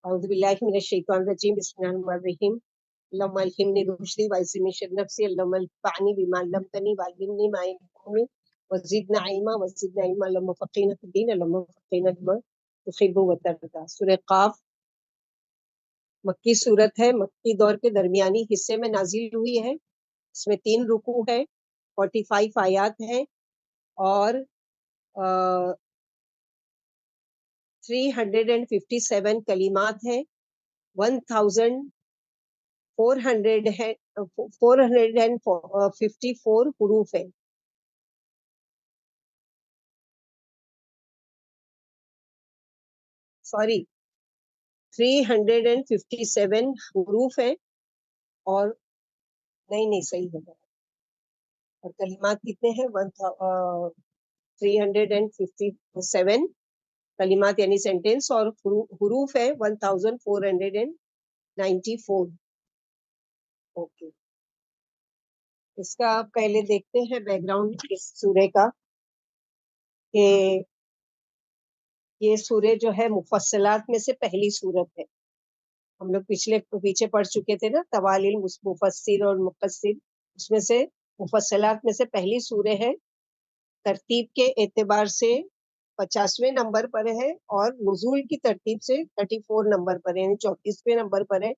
أعوذ بالله من الشيطان الرجيم بسم الله الرحمن الرحيم اللهم ألهمني رشدي وأعصمني من شر نفسي اللهم انفعني بما علمتني وعلمني ما ينفعني وزدنا علما اللهم فقهنا في الدين اللهم فقهنا بما تحب وترضى. سورہ قاف مکی صورت ہے، مکی دور کے درمیانی حصے میں نازل ہوئی ہے. اس میں 3 رکوع ہے، 45 آیات ہیں اور 357 کلمات ہیں. 1454 حروف ہیں. سوری 357 حروف ہیں اور نہیں صحیح ہے. اور کلمات کتنے ہیں؟ 357 کلمات یعنی سینٹینس، اور حروف ہے 1494. اوکے، اس کا پہلے دیکھتے ہیں بیک گراؤنڈ اس سورے کا، کہ یہ سورے جو ہے مفصلات میں سے پہلی سورت ہے. ہم لوگ پیچھے پڑھ چکے تھے نا، توالیل مفسر اور مقصر، اس میں سے مفصلات میں سے پہلی سورہ ہے. ترتیب کے اعتبار سے 50ویں نمبر پر ہے اور نزول کی ترتیب سے 34 نمبر پر ہے، یعنی 34ویں نمبر پر ہے.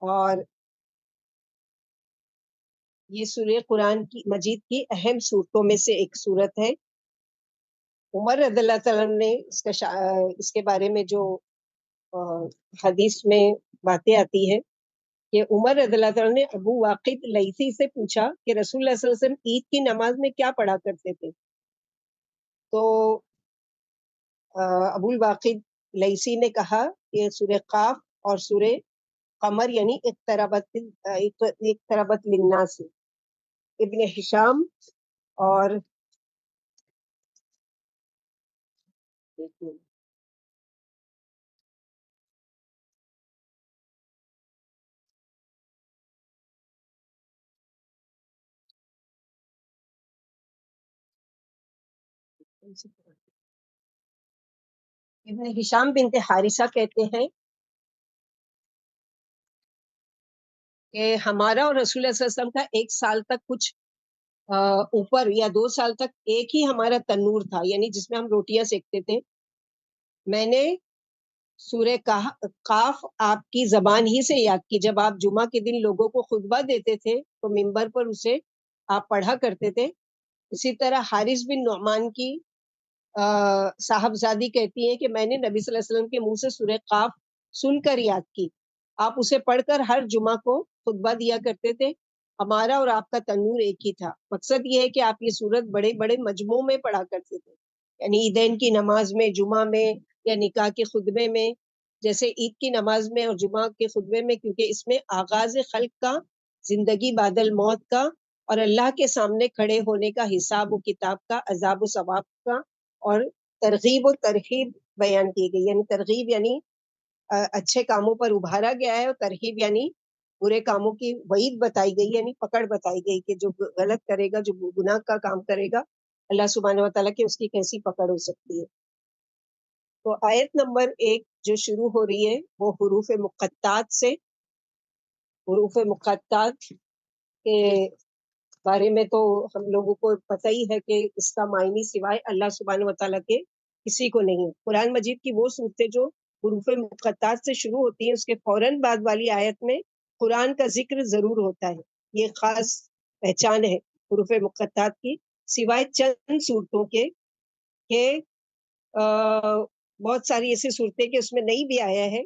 اور یہ سورہ قرآن کی مجید کی اہم صورتوں میں سے ایک صورت ہے. عمر رضی اللہ تعالیٰ نے اس کے بارے میں جو حدیث میں باتیں آتی ہے کہ عمر رضی اللہ تعالیٰ نے ابو واقد لیثی سے پوچھا کہ رسول اللہ صلی اللہ علیہ وسلم عید کی نماز میں کیا پڑھا کرتے تھے. تو ابو الواقد لیثی نے کہا کہ سورہ قاف اور سورہ قمر یعنی اقتربت للناس. ابن ہشام اور ابن ہشام بنت حارثہ کہتے ہیں کہ ہمارا اور رسول اللہ صلی اللہ علیہ وسلم کا 1 سال تک کچھ اوپر یا 2 سال تک ایک ہی ہمارا تنور تھا، یعنی جس میں ہم روٹیاں سیکتے تھے. میں نے سورہ قاف آپ کی زبان ہی سے یاد کی. جب آپ جمعہ کے دن لوگوں کو خطبہ دیتے تھے تو منبر پر اسے آپ پڑھا کرتے تھے. اسی طرح حارث بن نعمان کی صاحبزادی کہتی ہیں کہ میں نے نبی صلی اللہ علیہ وسلم کے منہ سے سورہ قاف سن کر یاد کی. آپ اسے پڑھ کر ہر جمعہ کو خطبہ دیا کرتے تھے. ہمارا اور آپ کا تنور ایک ہی تھا. مقصد یہ ہے کہ آپ یہ سورت بڑے بڑے مجموع میں پڑھا کرتے تھے، یعنی عیدین کی نماز میں، جمعہ میں، یا نکاح کے خطبے میں، جیسے عید کی نماز میں اور جمعہ کے خطبے میں، کیونکہ اس میں آغاز خلق کا، زندگی بعد الموت کا، اور اللہ کے سامنے کھڑے ہونے کا، حساب و کتاب کا، عذاب و ثواب کا، اور ترغیب و ترہیب بیان کی گئی. یعنی ترغیب یعنی اچھے کاموں پر ابھارا گیا ہے، اور ترہیب یعنی برے کاموں کی وعید بتائی گئی، یعنی پکڑ بتائی گئی کہ جو غلط کرے گا، جو گناہ کا کام کرے گا، اللہ سبحانہ و تعالیٰ کی اس کی کیسی پکڑ ہو سکتی ہے. تو آیت نمبر 1 جو شروع ہو رہی ہے وہ حروف مقطعات سے. حروف مقطعات کے بارے میں تو ہم لوگوں کو پتہ ہی ہے کہ اس کا معنی سوائے اللہ سبحانہ و تعالیٰ کے کسی کو نہیں ہے. قرآن مجید کی وہ صورتیں جو حروف مقطعات سے شروع ہوتی ہیں، اس کے فوراً بعد والی آیت میں قرآن کا ذکر ضرور ہوتا ہے. یہ خاص پہچان ہے حروف مقطعات کی، سوائے چند صورتوں کے کہ بہت ساری ایسی صورتیں کہ اس میں نہیں بھی آیا ہے،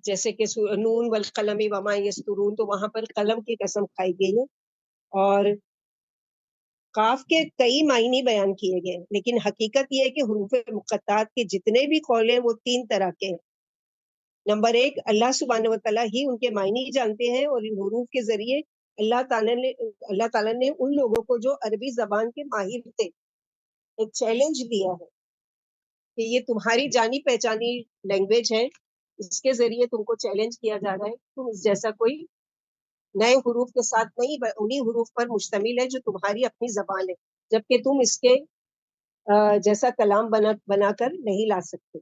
جیسے کہ نون والقلم وما یسطرون، تو وہاں پر قلم کی قسم کھائی گئی ہے. اور قاف کے کئی معنی بیان کیے گئے، لیکن حقیقت یہ ہے کہ حروف مقطعات کے جتنے بھی قول ہیں وہ 3 طرح کے ہیں. نمبر 1، اللہ سبحانہ و تعالیٰ ہی ان کے معنی جانتے ہیں، اور ان حروف کے ذریعے اللہ تعالیٰ نے ان لوگوں کو جو عربی زبان کے ماہر تھے ایک چیلنج دیا ہے کہ یہ تمہاری جانی پہچانی لینگویج ہے، اس کے ذریعے تم کو چیلنج کیا جا رہا ہے، تم اس جیسا کوئی نئے حروف کے ساتھ نہیں، انہی حروف پر مشتمل ہے جو تمہاری اپنی زبان ہے، جبکہ تم اس کے جیسا کلام بنا کر نہیں لا سکتے.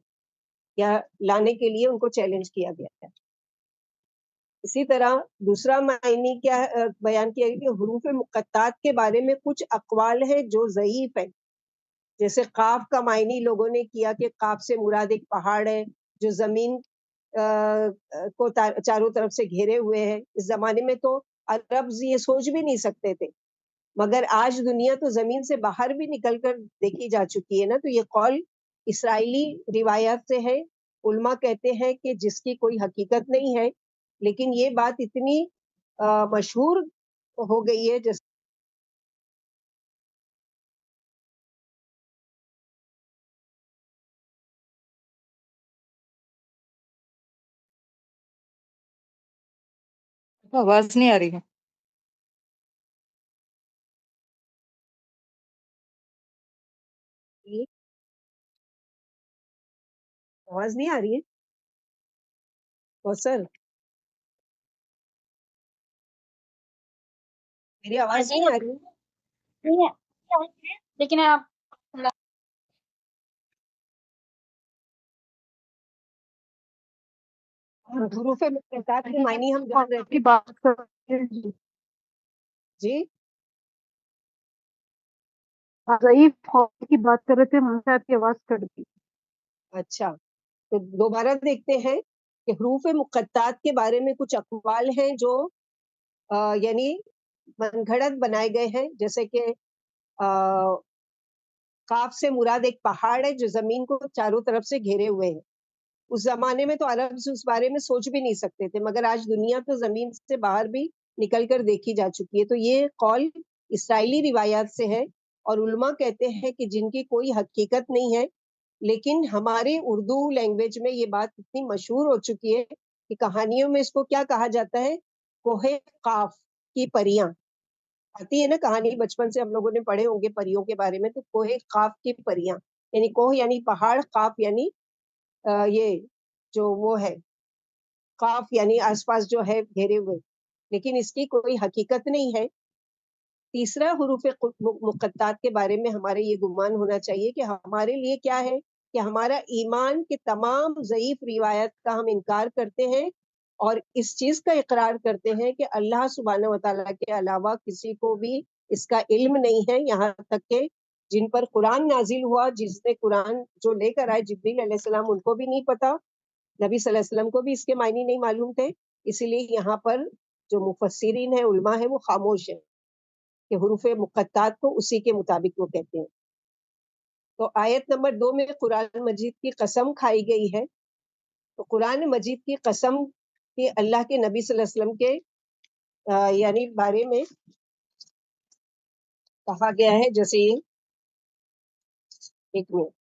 یا لانے کے لیے ان کو چیلنج کیا گیا ہے۔ اسی طرح دوسرا معنی کیا بیان کیا گیا کہ حروف مقطعات کے بارے میں کچھ اقوال ہیں جو ضعیف ہیں، جیسے قاف کا معنی لوگوں نے کیا کہ قاف سے مراد ایک پہاڑ ہے جو زمین کو چاروں طرف سے گھیرے ہوئے ہے۔ اس زمانے میں تو عرب یہ سوچ بھی نہیں سکتے تھے، مگر آج دنیا تو زمین سے باہر بھی نکل کر دیکھی جا چکی ہے نا، تو یہ قول اسرائیلی روایات سے ہے۔ علماء کہتے ہیں کہ جس کی کوئی حقیقت نہیں ہے، لیکن یہ بات اتنی مشہور ہو گئی ہے جیسے آواز نہیں آ رہی ہے۔ آواز نہیں آ رہی ہے سر، میری آواز نہیں آ رہی ہے؟ لیکن آپ حروف مقطعات کے معنی ہم جان رہے کی تھے بات کر رہے ہیں، جی۔ ضعیف خوف کی بات کر رہے تھے، وہاں سے آپ کی آواز کٹ گئی۔ اچھا، تو دوبارہ دیکھتے ہیں کہ حروف مقطعات کے بارے میں کچھ اقوال ہیں جو یعنی من گھڑت بنائے گئے ہیں، جیسے کہ قاف سے مراد ایک پہاڑ ہے جو زمین کو چاروں طرف سے گھیرے ہوئے ہے۔ اس زمانے میں تو عرب اس بارے میں سوچ بھی نہیں سکتے تھے، مگر آج دنیا تو زمین سے باہر بھی نکل کر دیکھی جا چکی ہے۔ تو یہ قول اسرائیلی روایات سے ہے، اور علماء کہتے ہیں کہ جن کی کوئی حقیقت نہیں ہے، لیکن ہمارے اردو لینگویج میں یہ بات اتنی مشہور ہو چکی ہے کہ کہانیوں میں اس کو کیا کہا جاتا ہے؟ کوہ قاف کی پریاں آتی ہے نا کہانی، بچپن سے ہم لوگوں نے پڑھے ہوں گے پریوں کے بارے میں، تو کوہ قاف کی پریاں، یعنی کوہ یعنی پہاڑ، قاف یعنی یہ جو وہ ہے قاف یعنی آس پاس جو ہے گھیرے ہوئے، لیکن اس کی کوئی حقیقت نہیں ہے۔ تیسرا حروف مقطعات کے بارے میں ہمارے یہ گمان ہونا چاہیے کہ ہمارے لیے کیا ہے کہ ہمارا ایمان کے تمام ضعیف روایت کا ہم انکار کرتے ہیں، اور اس چیز کا اقرار کرتے ہیں کہ اللہ سبحانہ و تعالیٰ کے علاوہ کسی کو بھی اس کا علم نہیں ہے، یہاں تک کہ جن پر قرآن نازل ہوا، جس نے قرآن جو لے کر آئے جبریل علیہ السلام، ان کو بھی نہیں پتا، نبی صلی اللہ علیہ وسلم کو بھی اس کے معنی نہیں معلوم تھے۔ اسی لیے یہاں پر جو مفسرین ہیں، علماء ہیں، وہ خاموش ہیں کہ حروف مقطعات کو اسی کے مطابق وہ کہتے ہیں۔ تو آیت نمبر 2 میں قرآن مجید کی قسم کھائی گئی ہے، تو قرآن مجید کی قسم کہ اللہ کے نبی صلی اللہ علیہ وسلم کے یعنی بارے میں کہا گیا ہے، جیسے ایک منٹ،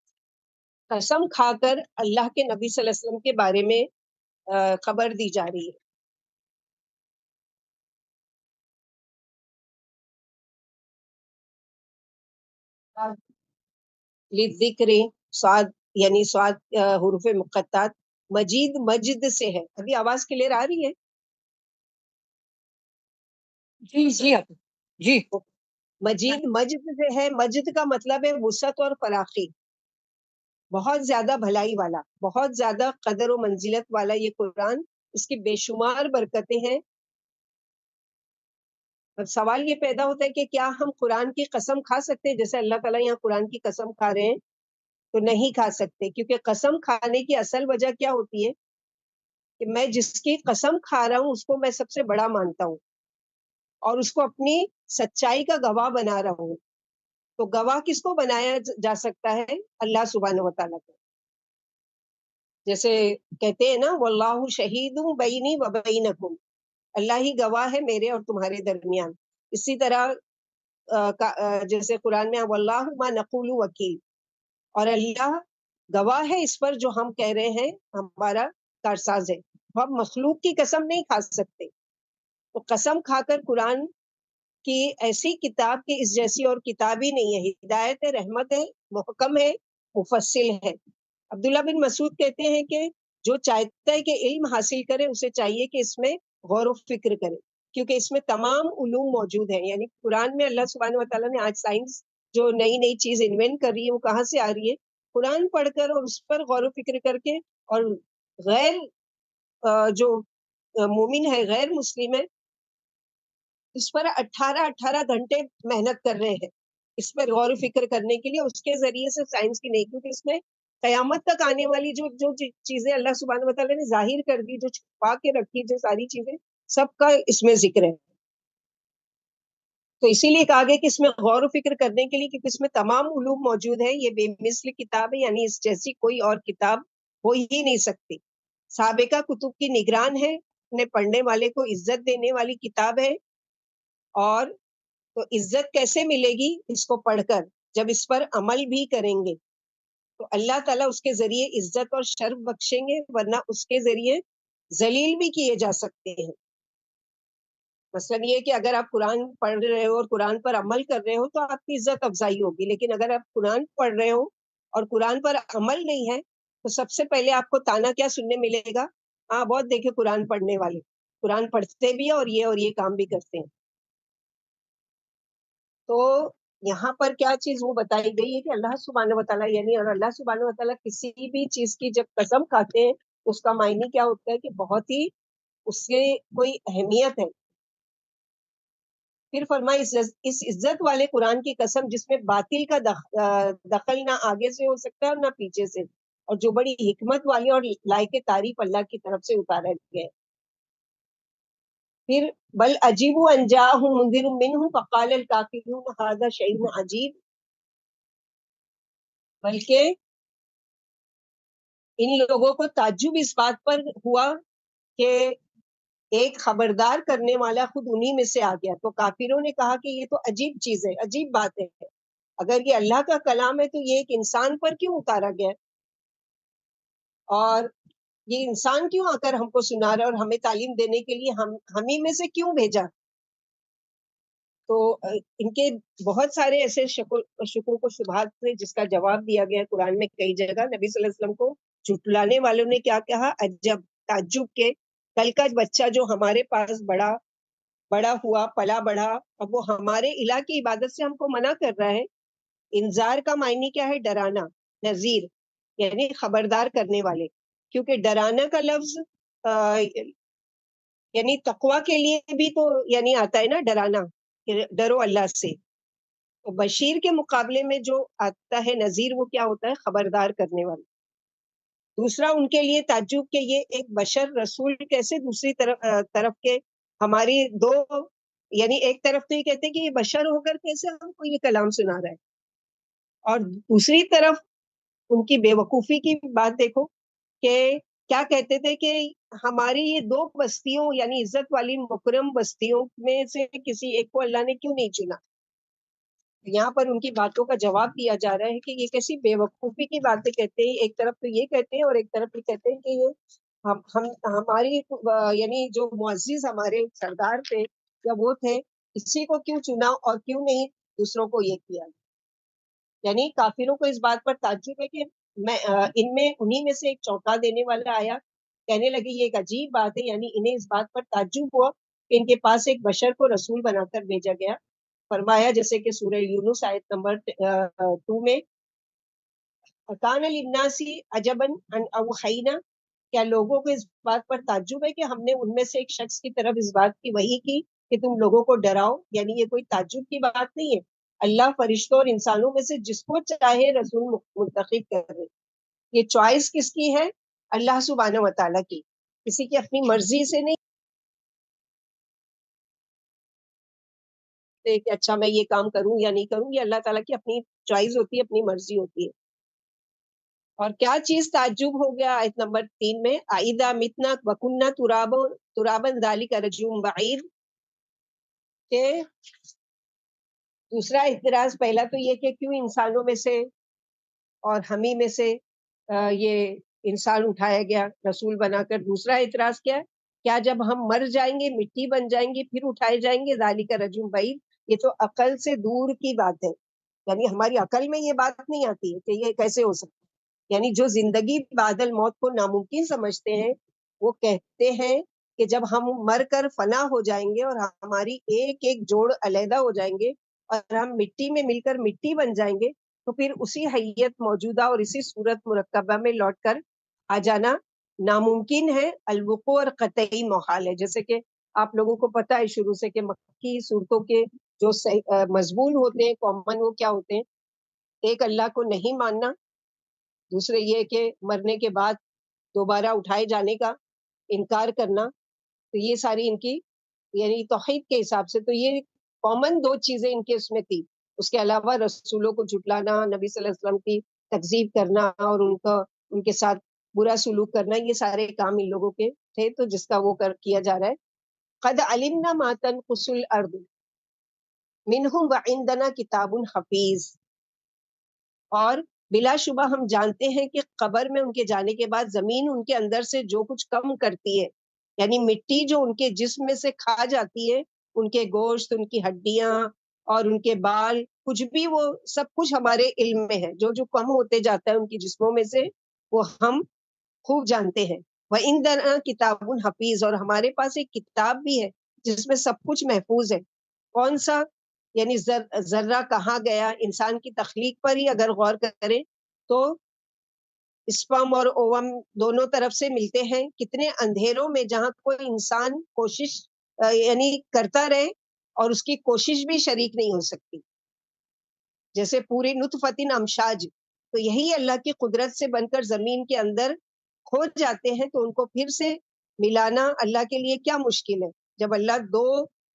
قسم کھا کر اللہ کے نبی صلی اللہ علیہ وسلم کے بارے میں خبر دی جا رہی ہے۔ ذکر سعد یعنی سعد حروف مقطعات مجید مجد سے ہے۔ ابھی آواز کلیئر آ رہی ہے؟ جی جی جی مجید مجد سے ہے۔ مجد کا مطلب ہے وسعت اور فراخی، بہت زیادہ بھلائی والا، بہت زیادہ قدر و منزلت والا یہ قرآن، اس کی بے شمار برکتیں ہیں۔ اب سوال یہ پیدا ہوتا ہے کہ کیا ہم قرآن کی قسم کھا سکتے ہیں جیسے اللہ تعالیٰ یہاں قرآن کی قسم کھا رہے ہیں؟ تو نہیں کھا سکتے، کیونکہ قسم کھانے کی اصل وجہ کیا ہوتی ہے کہ میں جس کی قسم کھا رہا ہوں اس کو میں سب سے بڑا مانتا ہوں، اور اس کو اپنی سچائی کا گواہ بنا رہا ہوں۔ تو گواہ کس کو بنایا جا سکتا ہے؟ اللہ سبحانہ و تعالیٰ کو۔ جیسے کہتے ہیں نا واللہ شہید بینی و بینکم، اللہ ہی گواہ ہے میرے اور تمہارے درمیان۔ اسی طرح جیسے قرآن میں واللہ ما نقول وکیل، اور اللہ گواہ ہے اس پر جو ہم کہہ رہے ہیں، ہمارا کارساز ہے۔ ہم مخلوق کی قسم نہیں کھا سکتے، تو قسم کھا کر قرآن کی ایسی کتاب کی اس جیسی اور کتاب ہی نہیں ہے، ہدایت ہے، رحمت ہے، محکم ہے، مفصل ہے۔ عبداللہ بن مسعود کہتے ہیں کہ جو چاہتا ہے کہ علم حاصل کرے، اسے چاہیے کہ اس میں غور و فکر کرے، کیونکہ اس میں تمام علوم موجود ہیں۔ یعنی قرآن میں اللہ سبحانہ و تعالیٰ نے آج سائنس جو نئی نئی چیز انوینٹ کر رہی ہے، وہ کہاں سے آ رہی ہے؟ قرآن پڑھ کر اور اس پر غور و فکر کر کے، اور غیر جو مومن ہے، غیر مسلم ہے، اس پر 18 گھنٹے محنت کر رہے ہیں اس پر غور و فکر کرنے کے لیے، اس کے ذریعے سے سائنس کی نہیں، کیونکہ اس میں قیامت تک آنے والی جو چیزیں اللہ سبحانہ و تعالیٰ نے ظاہر کر دی، جو چھپا کے رکھی، جو ساری چیزیں، سب کا اس میں ذکر ہے. تو اسی لیے کہا گیا کہ اس میں غور و فکر کرنے کے لیے، کیونکہ اس میں تمام علوم موجود ہے. یہ بے مثل کتاب ہے، یعنی اس جیسی کوئی اور کتاب ہو ہی نہیں سکتی. سابقہ کتب کی نگران ہے، اپنے پڑھنے والے کو عزت دینے والی کتاب ہے. اور تو عزت کیسے ملے گی؟ اس کو پڑھ کر، جب اس پر عمل بھی کریں گے تو اللہ تعالیٰ اس کے ذریعے عزت اور شرف بخشیں گے، ورنہ اس کے ذریعے ذلیل بھی کیے جا سکتے ہیں. مثلاً یہ کہ اگر آپ قرآن پڑھ رہے ہو اور قرآن پر عمل کر رہے ہو تو آپ کی عزت افزائی ہوگی، لیکن اگر آپ قرآن پڑھ رہے ہو اور قرآن پر عمل نہیں ہے تو سب سے پہلے آپ کو تانا کیا سننے ملے گا؟ ہاں، بہت دیکھے قرآن پڑھنے والے، قرآن پڑھتے بھی ہیں اور یہ کام بھی کرتے ہیں. تو یہاں پر کیا چیز وہ بتائی گئی ہے کہ اللہ سبحانہ و تعالیٰ، یعنی اور اللہ سبحانہ و تعالیٰ کسی بھی چیز کی جب قسم کھاتے ہیں تو اس کا معنی کیا ہوتا ہے کہ بہت ہی اس سے کوئی اہمیت ہے. پھر فرمایا اس عزت والے قرآن کی قسم جس میں باطل کا دخل نہ آگے سے ہو سکتا ہے اور نہ پیچھے سے، اور جو بڑی حکمت والی اور لائق تعریف اللہ کی طرف سے اتارا گیا ہے. پھر بل عجیب انجاہم منذر منہم فقال الکافرون ھذا شیء عجیب، بلکہ ان لوگوں کو تعجب اس بات پر ہوا کہ ایک خبردار کرنے والا خود انہی میں سے آ گیا. تو کافروں نے کہا کہ یہ تو عجیب چیز ہے، عجیب بات ہے، اگر یہ اللہ کا کلام ہے تو یہ ایک انسان پر کیوں اتارا گیا، اور یہ انسان کیوں آ کر ہم کو سنا رہا ہے اور ہمیں تعلیم دینے کے لیے ہمیں میں سے کیوں بھیجا. تو ان کے بہت سارے ایسے شکوک و شبہات تھے جس کا جواب دیا گیا قرآن میں کئی جگہ. نبی صلی اللہ علیہ وسلم کو جھٹلانے والوں نے کیا کہا؟ عجب، تعجب کے، کل کا بچہ جو ہمارے پاس بڑا ہوا، پلا بڑھا، اب وہ ہمارے الہ کی عبادت سے ہم کو منع کر رہا ہے. انذار کا معنی کیا ہے؟ ڈرانا، نذیر یعنی خبردار کرنے والے. کیونکہ ڈرانا کا لفظ یعنی تقوی کے لیے بھی تو یعنی آتا ہے نا، ڈرانا کہ ڈرو اللہ سے. تو بشیر کے مقابلے میں جو آتا ہے نذیر، وہ کیا ہوتا ہے؟ خبردار کرنے والا. دوسرا ان کے لیے تعجب کہ یہ ایک بشر رسول کیسے دوسری طرف کے ہماری دو، یعنی ایک طرف تو یہ کہتے ہیں کہ یہ بشر ہو کر کیسے ہم کو یہ کلام سنا رہا ہے، اور دوسری طرف ان کی بے وقوفی کی بات دیکھو کہ کیا کہتے تھے کہ ہماری یہ دو بستیوں یعنی عزت والی مکرم بستیوں میں سے کسی ایک کو اللہ نے کیوں نہیں چنا. یہاں پر ان کی باتوں کا جواب دیا جا رہا ہے کہ یہ کیسی بے وقوفی کی باتیں کہتے ہیں. ایک طرف تو یہ کہتے ہیں اور ایک طرف یہ کہتے ہیں کہ یہ ہماری یعنی جو معزز ہمارے سردار تھے یا وہ تھے، اسی کو کیوں چنا اور کیوں نہیں دوسروں کو یہ کیا. یعنی کافروں کو اس بات پر تعجب ہے کہ ان میں انہی میں سے ایک چونکا دینے والا آیا، کہنے لگے یہ ایک عجیب بات ہے. یعنی انہیں اس بات پر تعجب ہوا کہ ان کے پاس ایک بشر کو رسول بنا کر بھیجا گیا. فرمایا جیسے کہ سورہ یونس آیت نمبر 2 میں، کان للناس عجبا ان اوحینا، کیا لوگوں کو اس بات پر تعجب ہے کہ ہم نے ان میں سے ایک شخص کی طرف اس بات کی وحی کی کہ تم لوگوں کو ڈراؤ. یعنی یہ کوئی تعجب کی بات نہیں ہے. اللہ فرشتوں اور انسانوں میں سے جس کو چاہے رسول منتخب کر رہے. یہ چوائس کس کی ہے؟ اللہ سبحانہ و تعالیٰ کی، کسی کی اپنی مرضی سے نہیں کہ اچھا میں یہ کام کروں یا نہیں کروں. یہ اللہ تعالیٰ کی اپنی چوائس ہوتی ہے، اپنی مرضی ہوتی ہے. اور کیا چیز تعجب ہو گیا آیت نمبر 3 میں، اذا متنا وکننا ترابا ذلک رجعٌ بعید. کہ دوسرا اعتراض، پہلا تو یہ کہ کیوں انسانوں میں سے اور ہمیں میں سے یہ انسان اٹھایا گیا رسول بنا کر. دوسرا اعتراض کیا جب ہم مر جائیں گے، مٹی بن جائیں گے، پھر اٹھائے جائیں گے؟ ذالک رجعٌ بعید، یہ تو عقل سے دور کی بات ہے. یعنی ہماری عقل میں یہ بات نہیں آتی ہے کہ یہ کیسے ہو سکتا ہے. یعنی جو زندگی بعد الموت کو ناممکن سمجھتے ہیں، وہ کہتے ہیں کہ جب ہم مر کر فنا ہو جائیں گے اور ہماری ایک ایک جوڑ علیحدہ ہو جائیں گے اور ہم مٹی میں مل کر مٹی بن جائیں گے، تو پھر اسی حیت موجودہ اور اسی صورت مرکبہ میں لوٹ کر آ جانا ناممکن ہے، الوقوع اور قطعی محال ہے. جیسے کہ آپ لوگوں کو پتا ہے شروع سے کہ مکی صورتوں کے جو مضمون ہوتے ہیں کامن، وہ کیا ہوتے ہیں؟ ایک اللہ کو نہیں ماننا، دوسرے یہ کہ مرنے کے بعد دوبارہ اٹھائے جانے کا انکار کرنا. تو یہ ساری ان کی یعنی توحید کے حساب سے تو یہ کامن دو چیزیں ان کے اس میں تھی. اس کے علاوہ رسولوں کو جھٹلانا، نبی صلی اللہ علیہ وسلم کی تکذیب کرنا اور ان کے ساتھ برا سلوک کرنا، یہ سارے کام ان لوگوں کے تھے. تو جس کا وہ کیا جا رہا ہے. قد علمنا ما تنقص الارض منہم وعندنا کتاب حفیظ. اور بلا شبہ ہم جانتے ہیں کہ قبر میں ان کے جانے کے بعد زمین ان کے اندر سے جو کچھ کم کرتی ہے، یعنی مٹی جو ان کے جسم میں سے کھا جاتی ہے، ان کے گوشت، ان کی ہڈیاں اور ان کے بال، کچھ بھی، وہ سب کچھ ہمارے علم میں ہے. جو جو کم ہوتے جاتا ہے ان کی جسموں میں سے، وہ ہم خوب جانتے ہیں. وَإِنْدَنَا کتاب حفیظ، اور ہمارے پاس ایک کتاب بھی ہے جس میں سب کچھ محفوظ ہے. کون سا؟ یعنی ذرہ کہاں گیا. انسان کی تخلیق پر ہی اگر غور کریں تو اسپرم اور اوم دونوں طرف سے ملتے ہیں. کتنے اندھیروں میں جہاں کوئی انسان کوشش یعنی کرتا رہے اور اس کی کوشش بھی شریک نہیں ہو سکتی، جیسے پوری نطفۃ امشاج. تو یہی اللہ کی قدرت سے بن کر زمین کے اندر کھو جاتے ہیں. تو ان کو پھر سے ملانا اللہ کے لیے کیا مشکل ہے؟ جب اللہ دو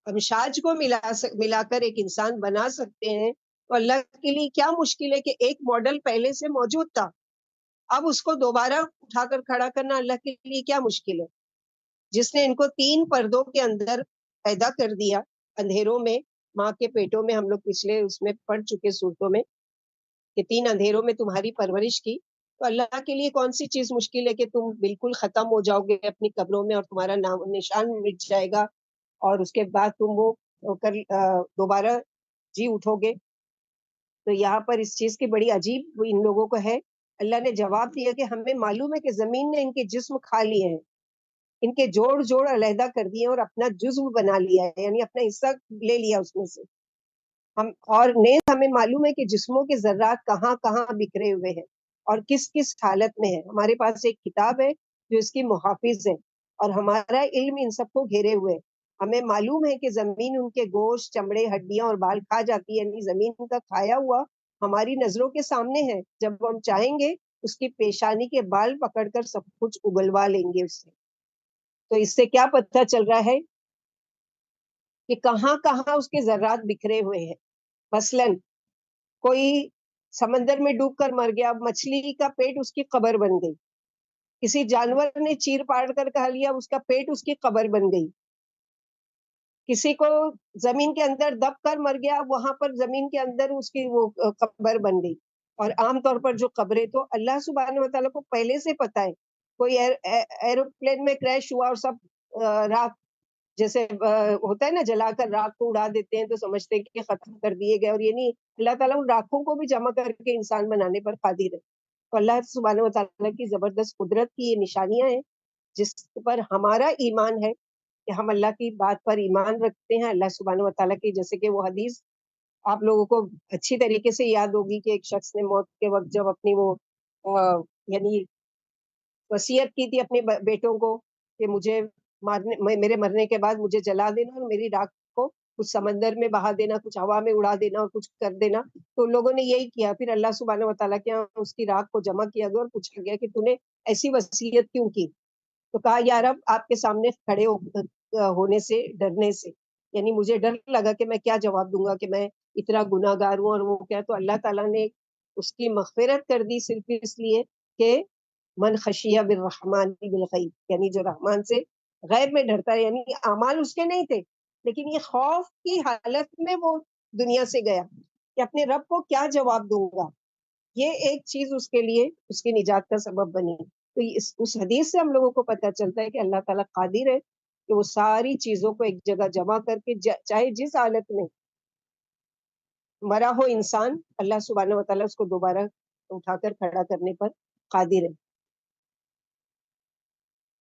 امشاج کو ملا کر ایک انسان بنا سکتے ہیں، تو اللہ کے لیے کیا مشکل ہے کہ ایک ماڈل پہلے سے موجود تھا، اب اس کو دوبارہ اٹھا کر کھڑا کرنا اللہ کے لیے کیا مشکل ہے؟ جس نے ان کو 3 پردوں کے اندر پیدا کر دیا، اندھیروں میں، ماں کے پیٹوں میں. ہم لوگ پچھلے اس میں پڑھ چکے صورتوں میں کہ 3 اندھیروں میں تمہاری پرورش کی. تو اللہ کے لیے کون سی چیز مشکل ہے کہ تم بالکل ختم ہو جاؤ گے اپنی قبروں میں اور تمہارا نام نشان مٹ جائے گا، اور اس کے بعد تم وہ دوبارہ جی اٹھو گے. تو یہاں پر اس چیز کی بڑی عجیب ان لوگوں کو ہے. اللہ نے جواب دیا کہ ہمیں معلوم ہے کہ زمین نے ان کے جسم کھا لیے ہیں، ان کے جوڑ جوڑ علیحدہ کر دیے اور اپنا جزو بنا لیا ہے، یعنی اپنا حصہ لے لیا اس میں سے. اور نیز ہمیں معلوم ہے کہ جسموں کے ذرات کہاں کہاں بکھرے ہوئے ہیں اور کس کس حالت میں ہے. ہمارے پاس ایک کتاب ہے جو اس کی محافظ ہے، اور ہمارا علم ان سب کو گھیرے ہوئے. ہمیں معلوم ہے کہ زمین ان کے گوشت، چمڑے، ہڈیاں اور بال کھا جاتی ہے، یعنی زمین کا کھایا ہوا ہماری نظروں کے سامنے ہے. جب ہم چاہیں گے اس کی پیشانی کے بال پکڑ کر سب کچھ اگلوا لیں گے اس سے. تو اس سے کیا پتہ چل رہا ہے کہ کہاں کہاں اس کے ذرات بکھرے ہوئے ہیں. مثلاً کوئی سمندر میں ڈوب کر مر گیا، مچھلی کا پیٹ اس کی قبر بن گئی. کسی جانور نے چیر پاڑ کر کھا لیا، اس کا پیٹ اس کی قبر بن گئی. کسی کو زمین کے اندر دب کر مر گیا، وہاں پر زمین کے اندر اس کی وہ قبر بن گئی. اور عام طور پر جو قبریں تو اللہ سبحانہ و تعالیٰ کو پہلے سے پتا ہے. کوئی ایروپلین میں کریش ہوا اور سب راک جیسے ہوتا ہے نا، جلا کر راکھ کو اڑا دیتے ہیں تو سمجھتے ہیں کہ ختم کر دیے گئے، اور یہ نہیں، اللہ تعالیٰ ان راکھوں کو بھی جمع کر کے انسان بنانے پر قادر ہے. تو اللہ سبحانہ و تعالیٰ کی زبردست قدرت کی یہ نشانیاں ہیں جس پر ہمارا ایمان ہے کہ ہم اللہ کی بات پر ایمان رکھتے ہیں. اللہ سبحانہ و تعالیٰ کی، جیسے کہ وہ حدیث آپ لوگوں کو اچھی طریقے سے یاد ہوگی کہ ایک شخص نے موت کے وقت جب اپنی وہ یعنی وصیت کی تھی اپنے بیٹوں کو کہ مجھے میرے مرنے کے بعد مجھے جلا دینا اور میری راکھ کو کچھ سمندر میں بہا دینا، کچھ ہوا میں اڑا دینا اور کچھ کر دینا. تو لوگوں نے یہی کیا. پھر اللہ سبحانہ و تعالیٰ کے یہاں اس کی راکھ کو جمع کیا گیا اور پوچھا گیا کہ تو نے ایسی وصیت کیوں کی؟ تو کہا یا رب، آپ کے سامنے کھڑے ہونے سے ڈرنے سے، یعنی مجھے ڈر لگا کہ میں کیا جواب دوں گا کہ میں اتنا گناہ گار ہوں. اور وہ کیا، تو اللہ تعالیٰ نے اس کی مغفرت کر دی صرف اس لیے کہ من خشیہ بالرحمن بالغیب، یعنی جو رحمان سے غیب میں ڈرتا ہے. یعنی اعمال اس کے نہیں تھے، لیکن یہ خوف کی حالت میں وہ دنیا سے گیا کہ اپنے رب کو کیا جواب دوں گا. یہ ایک چیز اس کے لیے اس کی نجات کا سبب بنی. تو اس حدیث سے ہم لوگوں کو پتہ چلتا ہے کہ اللہ تعالیٰ قادر ہے کہ وہ ساری چیزوں کو ایک جگہ جمع کر کے چاہے جس حالت میں مرا ہو انسان، اللہ سبحانہ و تعالیٰ اس کو دوبارہ اٹھا کر کھڑا کرنے پر قادر ہے.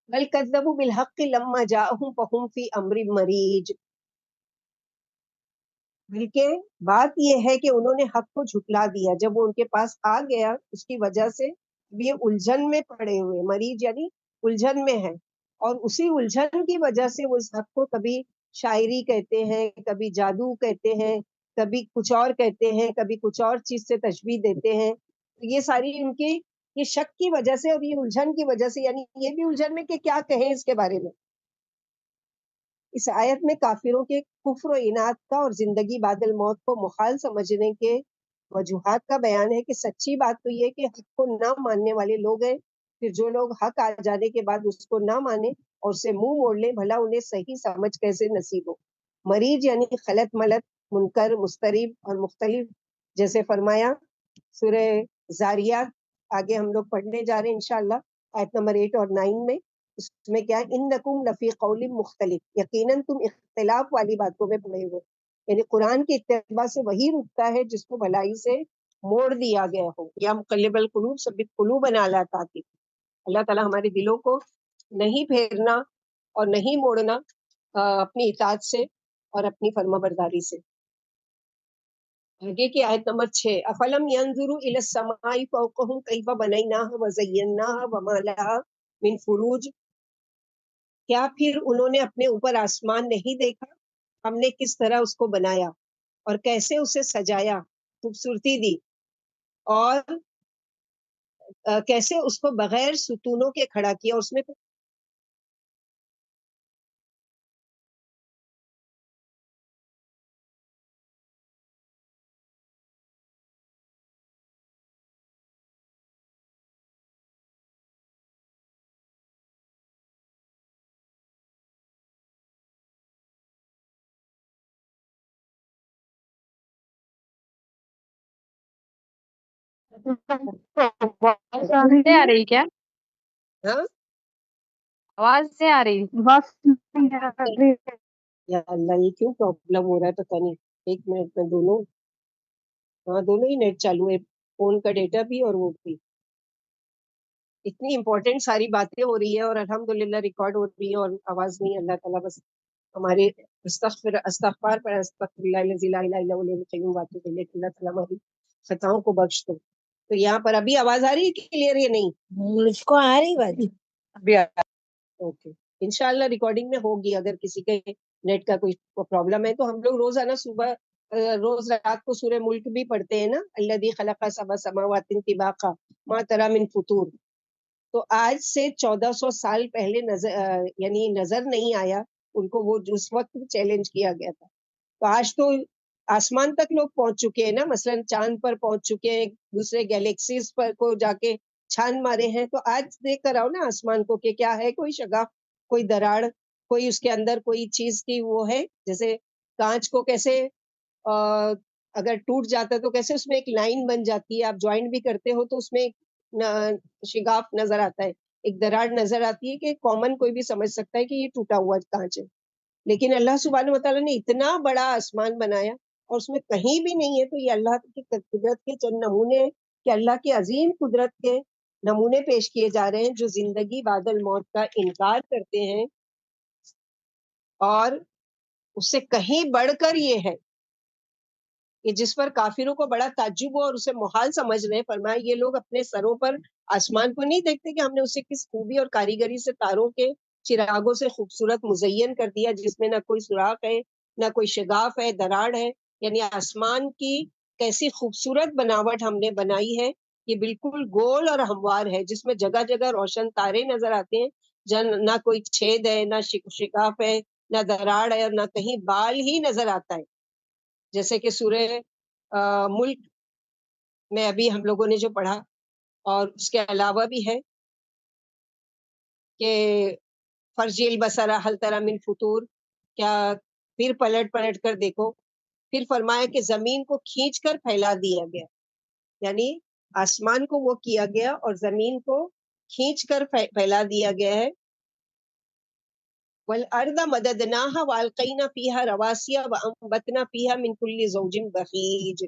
بل کذبوا بالحق لما جاءهم فهم في امر مریج. بلکہ بات یہ ہے کہ انہوں نے حق کو جھٹلا دیا جب وہ ان کے پاس آ گیا. اس کی وجہ سے یہ الجھن میں پڑے ہوئے, مریض یعنی الجھن میں ہے, اور اسی الجھن کی وجہ سے وہ اس حق کو کبھی شاعری کہتے ہیں, کبھی جادو کہتے ہیں, کبھی کچھ اور کہتے ہیں, کبھی کچھ اور چیز سے تشبیہ دیتے ہیں. یہ ساری ان کی یہ شک کی وجہ سے اور یہ الجھن کی وجہ سے, یعنی یہ بھی الجھن میں کہ کیا کہیں اس کے بارے میں. اس آیت میں کافروں کے کفر و اناد کا اور زندگی بعد الموت کو محال سمجھنے کے وجوہات کا بیان ہے. کہ سچی بات تو یہ کہ حق کو نہ ماننے والے لوگ ہیں, پھر جو لوگ حق آ جانے کے بعد اس کو نہ مانے اور اسے منہ موڑ لیں, بھلا انہیں صحیح سمجھ کیسے نصیب ہو. مریض یعنی خلط ملت, منکر, مسترب اور مختلف, جیسے فرمایا سورہ زاریات, آگے ہم لوگ پڑھنے جا رہے ہیں انشاءاللہ آیت نمبر 8 اور 9 میں. اس میں کیا ہے, انکم لفی قول مختلف, یقیناً تم اختلاف والی باتوں میں پڑے ہوئے. یعنی قرآن کے اتباع سے وہی رکتا ہے جس کو بھلائی سے موڑ دیا گیا ہو. یا مقلب القلوب ثبت قلوبنا علی طاعتک, اللہ تعالیٰ ہمارے دلوں کو نہیں پھیرنا اور نہیں موڑنا اپنی اطاعت سے اور اپنی فرما برداری سے. آگے کی آیت نمبر 6, افلم ينظروا الى السماء فوقهم كيف بنيناها وزيناها وما لها من فروج, کیا پھر انہوں نے اپنے اوپر آسمان نہیں دیکھا, ہم نے کس طرح اس کو بنایا اور کیسے اسے سجایا, خوبصورتی دی, اور کیسے اس کو بغیر ستونوں کے کھڑا کیا, اور اس میں آواز آ رہی سے آ ہے؟ رہی کیا؟ ہاں, آواز سے آ رہی؟ بس نہیں آ رہی ہے۔ یا اللہ یہ کیوں پرابلم ہو رہا ہے پتہ نہیں. ایک منٹ میں دونوں, ہاں دونوں ہی نیٹ چالو ہے, فون کا ڈیٹا بھی اور وہ بھی. اتنی امپورٹنٹ ساری باتیں ہو رہی ہے اور الحمدللہ ریکارڈ ہو رہی ہے اور آواز نہیں. اللہ تعالیٰ بس ہمارے استغفار پر استغفر اللہ الذی لا الہ الا هو الحی القیوم واتوب الیہ, اللہ تعالیٰ ہماری خطاؤں کو بخش دو. تو یہاں پر ابھی آواز آ رہی ہے کلیئر یا نہیں؟ مجھ کو آ رہی بات. ابھی اوکے, انشاءاللہ ریکارڈنگ میں ہوگی. اگر کسی کے نیٹ کا کوئی پرابلم ہے تو ہم لوگ روزانہ صبح روز رات کو سورہ ملک بھی پڑھتے ہیں نا, الذی خلق سبع سماوات طباقا ما تری من فطور. تو آج سے 1400 سال پہلے یعنی نظر نہیں آیا ان کو, وہ اس وقت چیلنج کیا گیا تھا. تو آج تو آسمان تک لوگ پہنچ چکے ہیں نا, مثلا چاند پر پہنچ چکے ہیں, دوسرے گیلیکسیز پر کو جا کے چھان مارے ہیں. تو آج دیکھ کر آؤ نا آسمان کو کہ کیا ہے, کوئی شگاف, کوئی دراڑ, کوئی اس کے اندر کوئی چیز کی وہ ہے. جیسے کانچ کو کیسے اگر ٹوٹ جاتا ہے تو کیسے اس میں ایک لائن بن جاتی ہے, آپ جوائنٹ بھی کرتے ہو تو اس میں شگاف نظر آتا ہے, ایک دراڑ نظر آتی ہے, کہ کامن کوئی بھی سمجھ سکتا ہے کہ یہ ٹوٹا ہوا کانچ ہے. لیکن اللہ سبحانہ وتعالیٰ نے اتنا بڑا آسمان بنایا اور اس میں کہیں بھی نہیں ہے. تو یہ اللہ کی قدرت کے چند نمونے, کہ اللہ کی عظیم قدرت کے نمونے پیش کیے جا رہے ہیں. جو زندگی بعد الموت کا انکار کرتے ہیں, اور اس سے کہیں بڑھ کر یہ ہے کہ جس پر کافروں کو بڑا تعجب ہو اور اسے محال سمجھ رہے ہیں. فرمایا یہ لوگ اپنے سروں پر آسمان کو نہیں دیکھتے کہ ہم نے اسے کس خوبی اور کاریگری سے تاروں کے چراغوں سے خوبصورت مزین کر دیا, جس میں نہ کوئی سوراخ ہے, نہ کوئی شگاف ہے, دراڑ ہے. یعنی آسمان کی کیسی خوبصورت بناوٹ ہم نے بنائی ہے, یہ بالکل گول اور ہموار ہے, جس میں جگہ جگہ روشن تارے نظر آتے ہیں. نہ کوئی چھید ہے, نہ شگاف ہے, نہ دراڑ ہے, اور نہ کہیں بال ہی نظر آتا ہے. جیسے کہ سورہ ملک میں ابھی ہم لوگوں نے جو پڑھا, اور اس کے علاوہ بھی ہے کہ فرجی البصر هل تری من فطور, کیا پھر پلٹ پلٹ کر دیکھو. پھر فرمایا کہ زمین کو کھینچ کر پھیلا دیا گیا, یعنی آسمان کو وہ کیا گیا اور زمین کو کھینچ کر پھیلا دیا گیا ہے. والارض مددناها والقینا فیها رواسیا وانبتنا فیها من کل زوج بہیج.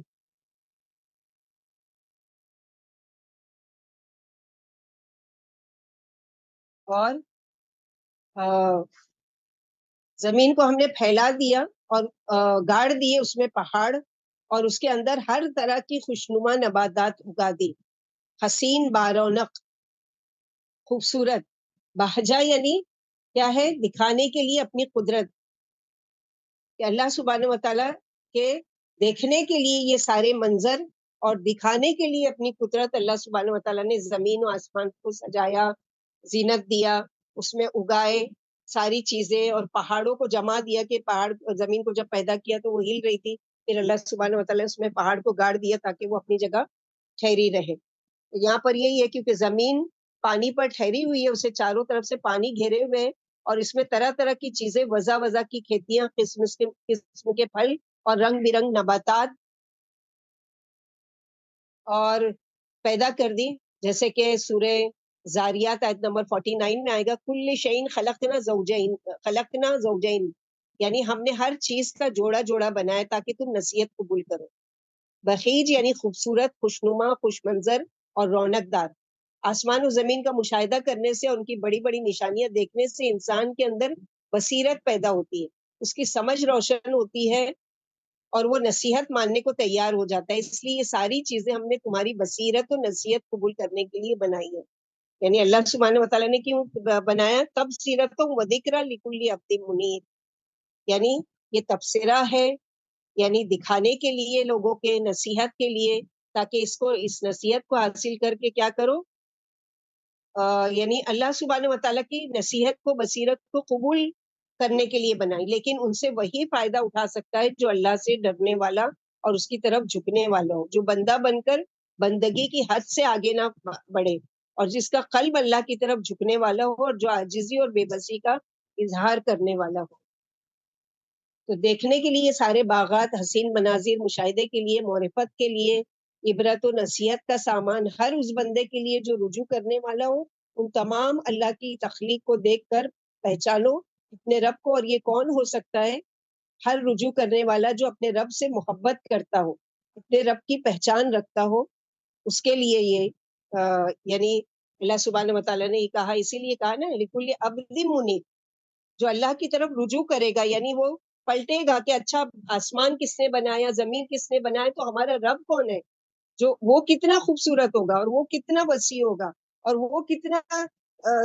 اور زمین کو ہم نے پھیلا دیا اور گاڑ دیے اس میں پہاڑ، اور اس کے اندر ہر طرح کی خوشنما نباتات اگا دی. حسین بارونق، خوبصورت. بہجا یعنی کیا ہے؟ دکھانے کے لیے اپنی قدرت، کہ اللہ سبحانہ و تعالیٰ کے دیکھنے کے لیے یہ سارے منظر، اور دکھانے کے لیے اپنی قدرت اللہ سبحانہ و تعالیٰ نے زمین و آسمان کو سجایا، زینت دیا، اس میں اگائے ساری چیزیں، اور پہاڑوں کو جما دیا کہ پہاڑ زمین کو جب پیدا کیا تو وہ ہل رہی تھی، پھر اللہ سبحانہ و تعالیٰ اس میں پہاڑ کو گاڑ دیا تاکہ وہ اپنی جگہ ٹھہری رہے. یہاں پر یہی ہے کیونکہ زمین پانی پر ٹھہری ہوئی ہے، اسے چاروں طرف سے پانی گھیرے ہوئے ہیں، اور اس میں طرح طرح کی چیزیں، وضع وضع کی کھیتیاں، قسم کے پھل اور رنگ برنگ نباتات اور پیدا کر دی. جیسے کہ سورہ زاریات آیت نمبر 49 میں آئے گا، کل شیء خلقنا زوجین، یعنی ہم نے ہر چیز کا جوڑا جوڑا بنایا تاکہ تم نصیحت قبول کرو. بخیج یعنی خوبصورت، خوشنما، خوش منظر اور رونق دار. آسمان و زمین کا مشاہدہ کرنے سے اور ان کی بڑی بڑی نشانیاں دیکھنے سے انسان کے اندر بصیرت پیدا ہوتی ہے، اس کی سمجھ روشن ہوتی ہے، اور وہ نصیحت ماننے کو تیار ہو جاتا ہے. اس لیے یہ ساری چیزیں ہم نے تمہاری بصیرت و نصیحت قبول کرنے کے لیے بنائی ہے. یعنی اللہ سبحانہ و تعالیٰ نے کیوں بنایا؟ تبصرۃ و ذکریٰ لکل عبد منیب، یعنی یہ تبصرہ ہے، یعنی دکھانے کے لیے، لوگوں کے نصیحت کے لیے، تاکہ اس نصیحت کو حاصل کر کے کیا کرو، یعنی اللہ سبحانہ و تعالیٰ کی نصیحت کو، بصیرت کو قبول کرنے کے لیے بنائی. لیکن ان سے وہی فائدہ اٹھا سکتا ہے جو اللہ سے ڈرنے والا اور اس کی طرف جھکنے والا ہو، جو بندہ بن کر بندگی کی حد سے آگے نہ بڑھے، اور جس کا قلب اللہ کی طرف جھکنے والا ہو، اور جو عاجزی اور بے بسی کا اظہار کرنے والا ہو. تو دیکھنے کے لیے سارے باغات، حسین مناظر، مشاہدے کے لیے، معرفت کے لیے، عبرت و نصیحت کا سامان، ہر اس بندے کے لیے جو رجوع کرنے والا ہو، ان تمام اللہ کی تخلیق کو دیکھ کر پہچانو اپنے رب کو. اور یہ کون ہو سکتا ہے؟ ہر رجوع کرنے والا جو اپنے رب سے محبت کرتا ہو، اپنے رب کی پہچان رکھتا ہو، اس کے لیے یہ یعنی اللہ سبحانہ و تعالیٰ نے یہ کہا، اسی لیے کہا نا لکل عبد منیب، جو اللہ کی طرف رجوع کرے گا، یعنی وہ پلٹے گا کہ اچھا آسمان کس نے بنایا، زمین کس نے بنایا، تو ہمارا رب کون ہے، جو وہ کتنا خوبصورت ہوگا، اور وہ کتنا وسیع ہوگا، اور وہ کتنا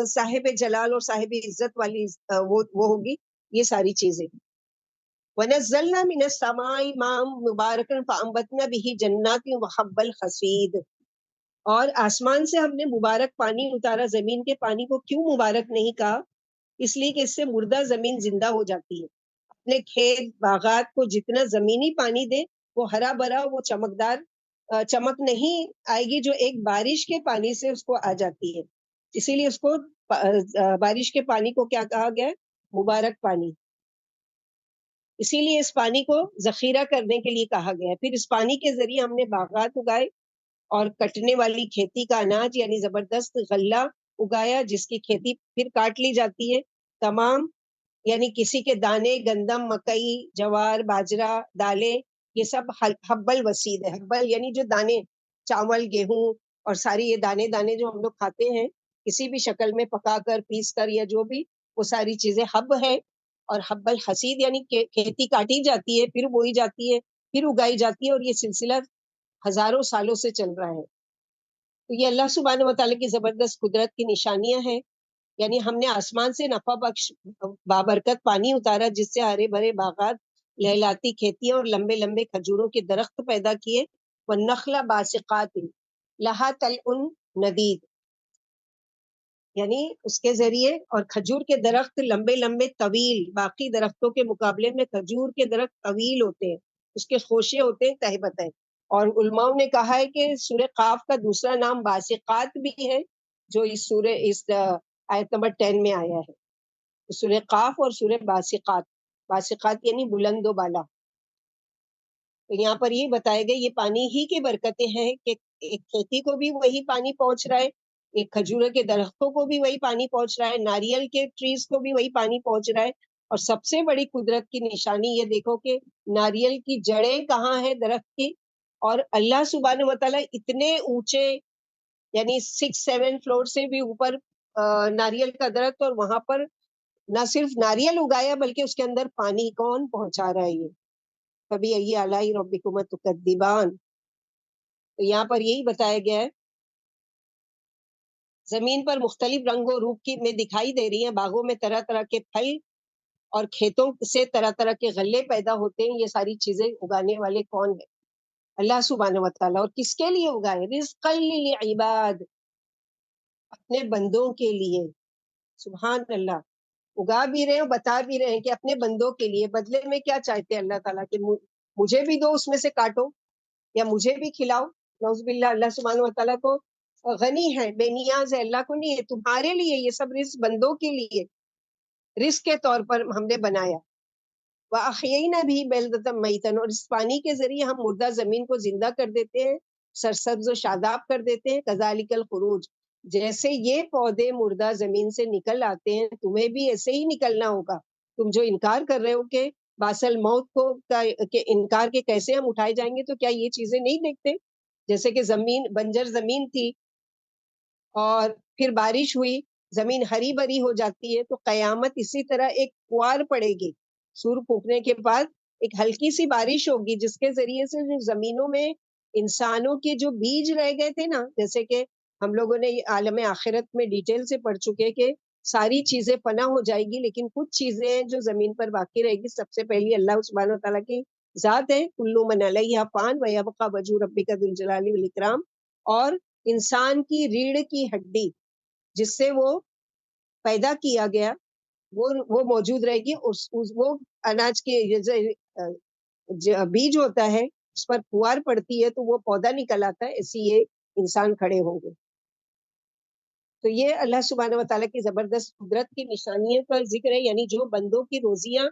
صاحب جلال اور صاحب عزت والی وہ ہوگی. یہ ساری چیزیں. وَنَزَّلْنَا مِنَ السَّمَاءِ مَاءً مُبَارَكًا فَأَنبَتْنَا بِهِ جَنَّاتٍ وَحَبَّ الْحَصِيدِ، اور آسمان سے ہم نے مبارک پانی اتارا. زمین کے پانی کو کیوں مبارک نہیں کہا؟ اس لیے کہ اس سے مردہ زمین زندہ ہو جاتی ہے. اپنے کھیت باغات کو جتنا زمینی پانی دے، وہ ہرا بھرا، وہ چمکدار چمک نہیں آئے گی جو ایک بارش کے پانی سے اس کو آ جاتی ہے. اسی لیے اس کو بارش کے پانی کو کیا کہا گیا ہے؟ مبارک پانی. اسی لیے اس پانی کو ذخیرہ کرنے کے لیے کہا گیا ہے. پھر اس پانی کے ذریعے ہم نے باغات اگائے، اور کٹنے والی کھیتی کا اناج یعنی زبردست غلہ اگایا، جس کی کھیتی پھر کاٹ لی جاتی ہے. تمام یعنی کسی کے دانے، گندم، مکئی، جوار، باجرہ، دالیں، یہ سب حبل وسید ہے. حبل یعنی جو دانے، چاول، گیہوں، اور ساری یہ دانے دانے جو ہم لوگ کھاتے ہیں کسی بھی شکل میں، پکا کر، پیس کر، یا جو بھی، وہ ساری چیزیں حب ہے. اور حبل حسید یعنی کھیتی کاٹی جاتی ہے، پھر بوئی جاتی ہے، پھر اگائی جاتی ہے، اور یہ سلسلہ ہزاروں سالوں سے چل رہا ہے. تو یہ اللہ سبحانہ و تعالیٰ کی زبردست قدرت کی نشانیاں ہیں. یعنی ہم نے آسمان سے نفع بخش بابرکت پانی اتارا، جس سے ہرے بھرے باغات، لہلاتی کھیتیاں، اور لمبے لمبے کھجوروں کے درخت پیدا کیے. والنخل باسقات لہا طلع ندید، یعنی اس کے ذریعے، اور کھجور کے درخت لمبے لمبے طویل، باقی درختوں کے مقابلے میں کھجور کے درخت طویل ہوتے ہیں، اس کے خوشے ہوتے ہیں تہبت ہے. اور علماء نے کہا ہے کہ سورہ قاف کا دوسرا نام باسقات بھی ہے، جو اس آیت نمبر 10 میں آیا ہے. سورہ قاف اور سورہ باسقات. باسقات یعنی بلند و بالا. تو یہاں پر یہ بتائے گئے یہ پانی ہی کی برکتیں ہیں کہ ایک کھیتی کو بھی وہی پانی پہنچ رہا ہے، ایک کھجورے کے درختوں کو بھی وہی پانی پہنچ رہا ہے، ناریل کے ٹریز کو بھی وہی پانی پہنچ رہا ہے. اور سب سے بڑی قدرت کی نشانی یہ دیکھو کہ ناریل کی جڑیں کہاں ہیں درخت کی، اور اللہ سبحانہ و تعالیٰ اتنے اونچے، یعنی 6-7 فلور سے بھی اوپر ناریل کا درخت، اور وہاں پر نہ صرف ناریل اگایا بلکہ اس کے اندر پانی کون پہنچا رہا ہے یہ کبھی ای آلائی ربکما تکذبان. تو یہاں پر یہی بتایا گیا ہے زمین پر مختلف رنگ و روپ کی میں دکھائی دے رہی ہیں, باغوں میں طرح طرح کے پھل اور کھیتوں سے طرح طرح کے غلے پیدا ہوتے ہیں. یہ ساری چیزیں اگانے والے کون ہیں؟ اللہ سبحانہ و تعالیٰ. اور کس کے لیے اگائے؟ رزقا للعباد, اپنے بندوں کے لیے. سبحان اللہ, اگا بھی رہے ہیں, بتا بھی رہے ہیں کہ اپنے بندوں کے لیے. بدلے میں کیا چاہتے ہیں اللہ تعالیٰ کہ مجھے بھی دو اس میں سے کاٹو یا مجھے بھی کھلاؤ. نعوذ باللہ. اللہ سبحانہ و تعالیٰ کو غنی ہے, بے نیاز ہے, اللہ کو نہیں ہے. تمہارے لیے یہ سب رزق بندوں کے لیے رزق کے طور پر ہم نے بنایا. وَأَحْيَيْنَا بِهِ بَلْدَةً مَيْتًا, اور اس پانی کے ذریعے ہم مردہ زمین کو زندہ کر دیتے ہیں, سرسبز و شاداب کر دیتے ہیں. کذالک الخروج, جیسے یہ پودے مردہ زمین سے نکل آتے ہیں تمہیں بھی ایسے ہی نکلنا ہوگا. تم جو انکار کر رہے ہو کہ باسل موت کو کہ انکار کے کیسے ہم اٹھائے جائیں گے, تو کیا یہ چیزیں نہیں دیکھتے؟ جیسے کہ زمین بنجر زمین تھی اور پھر بارش ہوئی, زمین ہری بھری ہو جاتی ہے, تو قیامت اسی طرح ایک فوار پڑے گی. سور پھونکنے کے بعد ایک ہلکی سی بارش ہوگی جس کے ذریعے سے جو زمینوں میں انسانوں کے جو بیج رہ گئے تھے نا, جیسے کہ ہم لوگوں نے عالم آخرت میں ڈیٹیل سے پڑھ چکے کہ ساری چیزیں فنا ہو جائے گی, لیکن کچھ چیزیں جو زمین پر باقی رہے گی. سب سے پہلی اللہ سبحانہ تعالیٰ کی ذات ہے, کلو من علیہا فان ویبقی وجہ ربک ذو الجلال والاکرام. اور انسان کی ریڑھ کی ہڈی جس سے وہ پیدا کیا گیا وہ موجود رہے گی. وہ اناج کے بیج ہوتا ہے, اس پر پھوار پڑتی ہے تو وہ پودا نکل آتا ہے. ایسی یہ انسان کھڑے ہوں گے. تو یہ اللہ سبحانہ و تعالیٰ کی زبردست قدرت کی نشانیوں کا ذکر ہے. یعنی جو بندوں کی روزیاں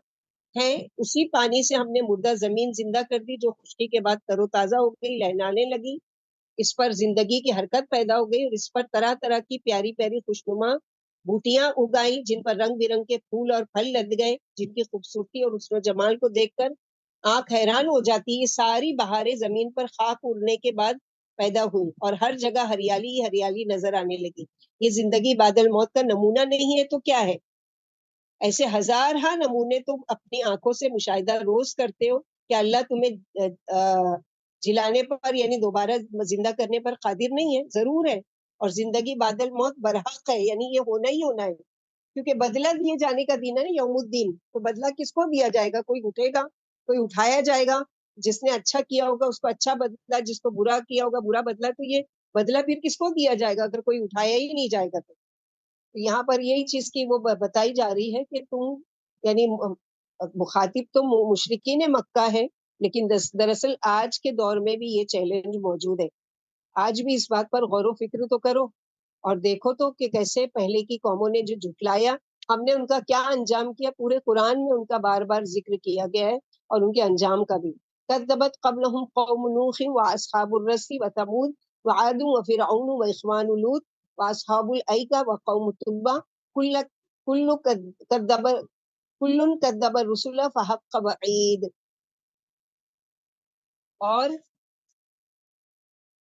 ہیں اسی پانی سے ہم نے مردہ زمین زندہ کر دی, جو خشکی کے بعد تر و تازہ ہو گئی, لہلانے لگی. اس پر زندگی کی حرکت پیدا ہو گئی, اور اس پر طرح طرح کی پیاری پیاری خوشنما بوٹیاں اگائیں جن پر رنگ برنگ کے پھول اور پھل لد گئے, جن کی خوبصورتی اور حسن و جمال کو دیکھ کر آنکھ حیران ہو جاتی. یہ ساری بہاریں زمین پر خاک اڑنے کے بعد پیدا ہوئی اور ہر جگہ ہریالی ہریالی نظر آنے لگی. یہ زندگی بعد الموت کا نمونہ نہیں ہے تو کیا ہے؟ ایسے ہزارہ نمونے تم اپنی آنکھوں سے مشاہدہ روز کرتے ہو کہ اللہ تمہیں جلانے پر یعنی دوبارہ زندہ کرنے پر قادر نہیں ہے؟ ضرور ہے. اور زندگی بعد الموت برحق ہے, یعنی یہ ہونا ہی ہونا ہے, کیونکہ بدلہ دیے جانے کا دن ہے نا, یوم الدین. تو بدلہ کس کو دیا جائے گا؟ کوئی اٹھے گا, کوئی اٹھایا جائے گا. جس نے اچھا کیا ہوگا اس کو اچھا بدلہ, جس کو برا کیا ہوگا برا بدلہ. تو یہ بدلہ پھر کس کو دیا جائے گا اگر کوئی اٹھایا ہی نہیں جائے گا؟ تو یہاں پر یہی چیز کی وہ بتائی جا رہی ہے کہ تم یعنی مخاطب تو مشرکین مکہ ہے, لیکن دراصل آج کے دور میں بھی یہ چیلنج موجود ہے. آج بھی اس بات پر غور و فکر تو کرو اور دیکھو تو کہ کیسے پہلے کی قوموں نے جو جھٹلایا, ہم نے ان کا کیا انجام کیا. پورے قرآن میں ان کا بار بار ذکر کیا گیا ہے, اور ان کے انجام کا بھی. کذبت قبلہم قوم نوح واصحاب الرس وثمود وعاد وفرعون واخوان لوط واصحاب الایکہ وقوم تبع کل کذب الرسل فحق وعید. اور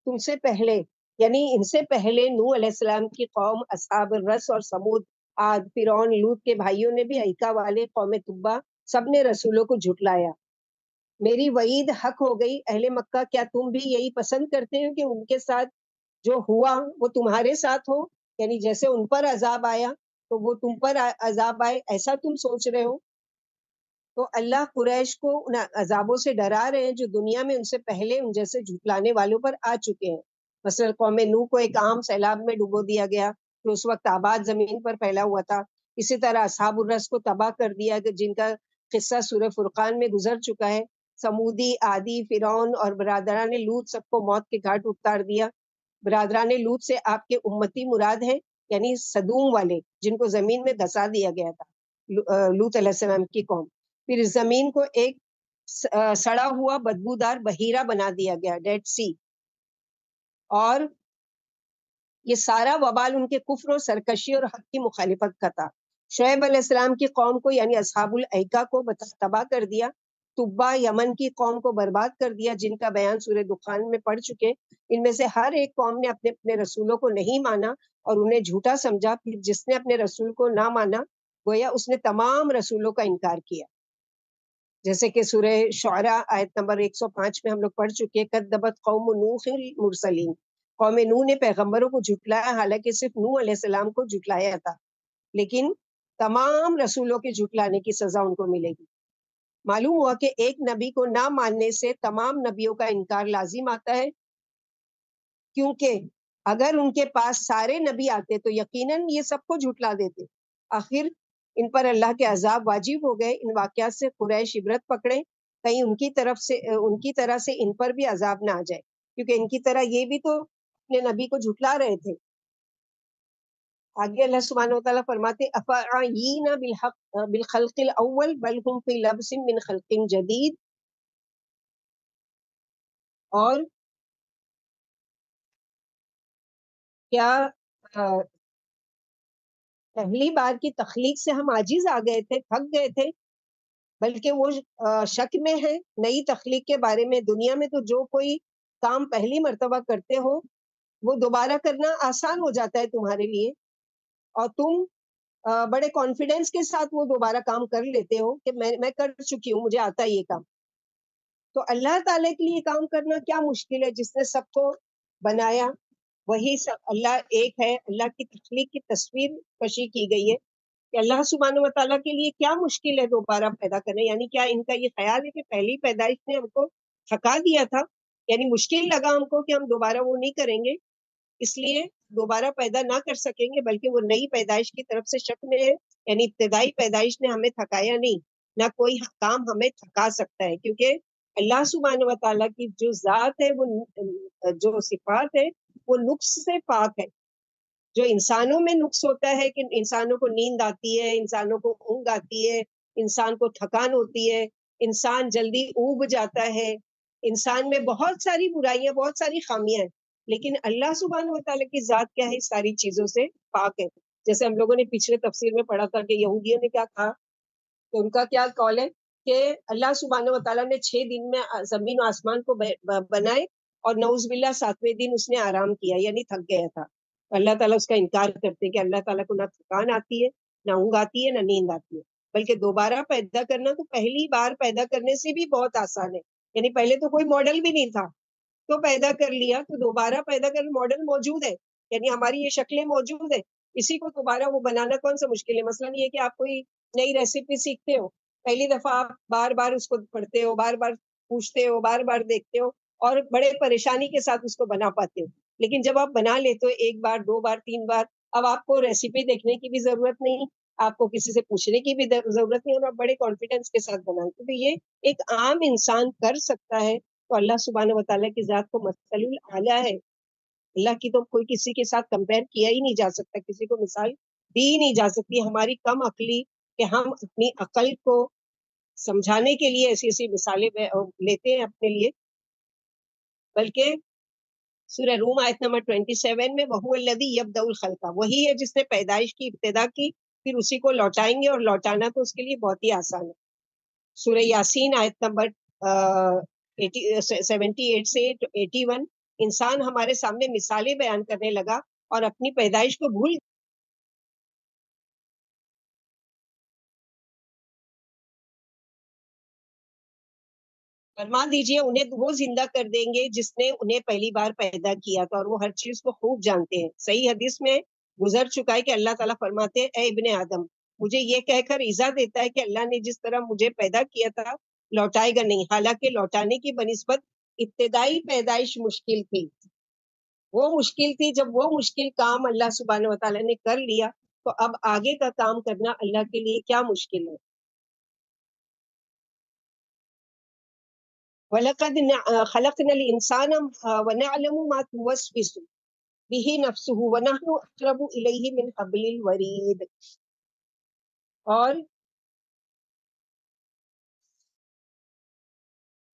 تم سے پہلے یعنی ان سے پہلے نوح علیہ السلام کی قوم اصحاب الرس اور سمود, عاد, فرعون, لوط کے بھائیوں نے بھی, ایکا والے, قوم تبع, سب نے رسولوں کو جھٹلایا. میری وعید حق ہو گئی. اہل مکہ کیا تم بھی یہی پسند کرتے ہو کہ ان کے ساتھ جو ہوا وہ تمہارے ساتھ ہو؟ یعنی جیسے ان پر عذاب آیا تو وہ تم پر عذاب آئے, ایسا تم سوچ رہے ہو؟ تو اللہ قریش کو ان عذابوں سے ڈرا رہے ہیں جو دنیا میں ان سے پہلے ان جیسے جھٹلانے والوں پر آ چکے ہیں. مثلا قوم نوح کو ایک عام سیلاب میں ڈبو دیا گیا جو اس وقت آباد زمین پر پھیلا ہوا تھا. اسی طرح اصحاب الرس کو تباہ کر دیا جن کا قصہ سورہ فرقان میں گزر چکا ہے. سمودی, عادی, فرعون اور برادران لوط سب کو موت کے گھاٹ اتار دیا. برادران لوط سے آپ کے امتی مراد ہے, یعنی صدوم والے جن کو زمین میں دھسا دیا گیا تھا, لوط علیہ السلام کی قوم. پھر اس زمین کو ایک سڑا ہوا بدبودار بحیرہ بنا دیا گیا, ڈیڈ سی. اور یہ سارا وبال ان کے کفر و سرکشی اور حق کی مخالفت کا تھا. شعیب علیہ السلام کی قوم کو یعنی اصحاب الایکہ کو تباہ کر دیا. تبا یمن کی قوم کو برباد کر دیا جن کا بیان سورہ دخان میں پڑھ چکے. ان میں سے ہر ایک قوم نے اپنے اپنے رسولوں کو نہیں مانا اور انہیں جھوٹا سمجھا. پھر جس نے اپنے رسول کو نہ مانا گویا اس نے تمام رسولوں کا انکار کیا. جیسے کہ سورہ شعراء آیت نمبر 105 میں ہم لوگ پڑھ چکے، کذبت قوم نوح المرسلین، قوم نوح نے پیغمبروں کو جھٹلایا، حالانکہ صرف نوح علیہ السلام کو جھٹلایا تھا، لیکن تمام رسولوں کے جھٹلانے کی سزا ان کو ملے گی. معلوم ہوا کہ ایک نبی کو نہ ماننے سے تمام نبیوں کا انکار لازم آتا ہے، کیونکہ اگر ان کے پاس سارے نبی آتے تو یقیناً یہ سب کو جھٹلا دیتے. آخر ان پر اللہ کے عذاب واجب ہو گئے. ان واقعات سے قریش عبرت پکڑے، کہیں ان کی طرح سے ان پر بھی عذاب نہ آ جائے، کیونکہ ان کی طرح یہ بھی تو اپنے نبی کو جھٹلا رہے تھے. آگے اللہ سبحانہ و تعالیٰ فرماتے افعینا بالخلق الاول بل هم فی لبس من خلق جدید. اور کیا پہلی بار کی تخلیق سے ہم عاجز آ گئے تھے، تھک گئے تھے، بلکہ وہ شک میں ہے نئی تخلیق کے بارے میں. دنیا میں تو جو کوئی کام پہلی مرتبہ کرتے ہو وہ دوبارہ کرنا آسان ہو جاتا ہے تمہارے لیے، اور تم بڑے کانفیڈینس کے ساتھ وہ دوبارہ کام کر لیتے ہو کہ میں کر چکی ہوں، مجھے آتا ہے یہ کام. تو اللہ تعالیٰ کے لیے کام کرنا کیا مشکل ہے؟ جس نے سب کو بنایا وہی سب، اللہ ایک ہے. اللہ کی تخلیق کی تصویر کشی کی گئی ہے کہ اللہ سبحانہ و تعالیٰ کے لیے کیا مشکل ہے دوبارہ پیدا کرنا. یعنی کیا ان کا یہ خیال ہے کہ پہلی پیدائش نے ہم کو تھکا دیا تھا، یعنی مشکل لگا ہم کو کہ ہم دوبارہ وہ نہیں کریں گے، اس لیے دوبارہ پیدا نہ کر سکیں گے، بلکہ وہ نئی پیدائش کی طرف سے شک میں ہے. یعنی ابتدائی پیدائش نے ہمیں تھکایا نہیں، نہ کوئی کام ہمیں تھکا سکتا ہے، کیونکہ اللہ سبحانہ و تعالیٰ کی جو ذات ہے، وہ جو صفات ہے، وہ نقص سے پاک ہے. جو انسانوں میں نقص ہوتا ہے کہ انسانوں کو نیند آتی ہے، انسانوں کو اونگ آتی ہے، انسان کو تھکان ہوتی ہے، انسان جلدی اوب جاتا ہے، انسان میں بہت ساری برائیاں، بہت ساری خامیاں ہیں، لیکن اللہ سبحانہ و تعالیٰ کی ذات کیا ہے؟ اس ساری چیزوں سے پاک ہے. جیسے ہم لوگوں نے پچھلے تفسیر میں پڑھا تھا کہ یہودیوں نے کیا کہا، تو ان کا کیا قول ہے کہ اللہ سبحانہ و تعالیٰ نے 6 دن میں زمین و آسمان کو بنائے، اور نعوذ باللہ 7ویں دن اس نے آرام کیا، یعنی تھک گیا تھا. اللہ تعالیٰ اس کا انکار کرتے ہیں کہ اللہ تعالیٰ کو نہ تھکان آتی ہے، نہ اونگ آتی ہے، نہ نیند آتی ہے، بلکہ دوبارہ پیدا کرنا تو پہلی بار پیدا کرنے سے بھی بہت آسان ہے. یعنی پہلے تو کوئی ماڈل بھی نہیں تھا، تو پیدا کر لیا، تو دوبارہ پیدا کرنا ماڈل موجود ہے، یعنی ہماری یہ شکلیں موجود ہیں، اسی کو دوبارہ وہ بنانا کون سا مشکل ہے. مثلا یہ کہ آپ کوئی نئی ریسیپی سیکھتے ہو، پہلی دفعہ آپ بار بار اس کو پڑھتے ہو، بار بار پوچھتے ہو، بار بار دیکھتے ہو، اور بڑے پریشانی کے ساتھ اس کو بنا پاتے ہو. لیکن جب آپ بنا لیتے ہو 1 بار 2 بار 3 بار، اب آپ کو ریسیپی دیکھنے کی بھی ضرورت نہیں، آپ کو کسی سے پوچھنے کی بھی ضرورت نہیں، اور آپ بڑے کانفیڈینس کے ساتھ بناتے. تو یہ ایک عام انسان کر سکتا ہے، تو اللہ سبحانہ و تعالیٰ کی ذات کو مثل الاعلیٰ ہے. اللہ کی تو کوئی کسی کے ساتھ کمپیئر کیا ہی نہیں جا سکتا، کسی کو مثال دی ہی نہیں جا سکتی. ہماری کم عقلی کہ ہم اپنی عقل کو سمجھانے کے لیے ایسی ایسی مثالیں لیتے ہیں اپنے لیے. بلکہ سورہ روم آیت نمبر 27 میں وَهُوَ الَّذِي يَبْدَأُ الْخَلْقَ، وہی ہے جس نے پیدائش کی ابتدا کی، پھر اسی کو لوٹائیں گے، اور لوٹانا تو اس کے لیے بہت ہی آسان ہے. سورہ یاسین آیت نمبر 78 سے 81، انسان ہمارے سامنے مثالیں بیان کرنے لگا اور اپنی پیدائش کو بھول. فرما دیجئے انہیں وہ زندہ کر دیں گے جس نے انہیں پہلی بار پیدا کیا تھا، اور وہ ہر چیز کو خوب جانتے ہیں. صحیح حدیث میں گزر چکا ہے کہ اللہ تعالیٰ فرماتے ہیں اے ابن آدم، مجھے یہ کہہ کر ایذا دیتا ہے کہ اللہ نے جس طرح مجھے پیدا کیا تھا لوٹائے گا نہیں، حالانکہ لوٹانے کی بنسبت ابتدائی پیدائش مشکل تھی. وہ مشکل تھی، جب وہ مشکل کام اللہ سبحانہ و تعالیٰ نے کر لیا تو اب آگے کا کام کرنا اللہ کے لیے کیا مشکل ہے. وَلَقَدْ خَلَقْنَا الْإِنسَانَ وَنَعْلَمُ مَا تُوَسْوِسُ بِهِ نَفْسُهُ وَنَحْنُ أَقْرَبُ إِلَيْهِ مِنْ حَبْلِ الْوَرِيدِ. اور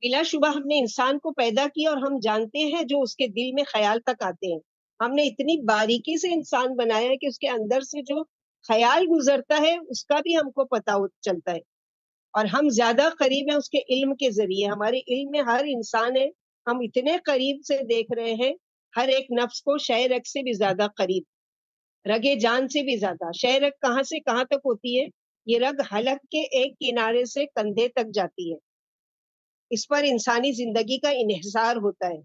بلا شبہ ہم نے انسان کو پیدا کیا، اور ہم جانتے ہیں جو اس کے دل میں خیال تک آتے ہیں. ہم نے اتنی باریکی سے انسان بنایا ہے کہ اس کے اندر سے جو خیال گزرتا ہے اس کا بھی ہم کو پتہ چلتا ہے، اور ہم زیادہ قریب ہیں اس کے علم کے ذریعے. ہمارے علم میں ہر انسان ہے، ہم اتنے قریب سے دیکھ رہے ہیں ہر ایک نفس کو، شہ رگ سے بھی زیادہ قریب، رگے جان سے بھی زیادہ. شہ رگ کہاں سے کہاں تک ہوتی ہے؟ یہ رگ حلق کے ایک کنارے سے کندھے تک جاتی ہے. اس پر انسانی زندگی کا انحصار ہوتا ہے.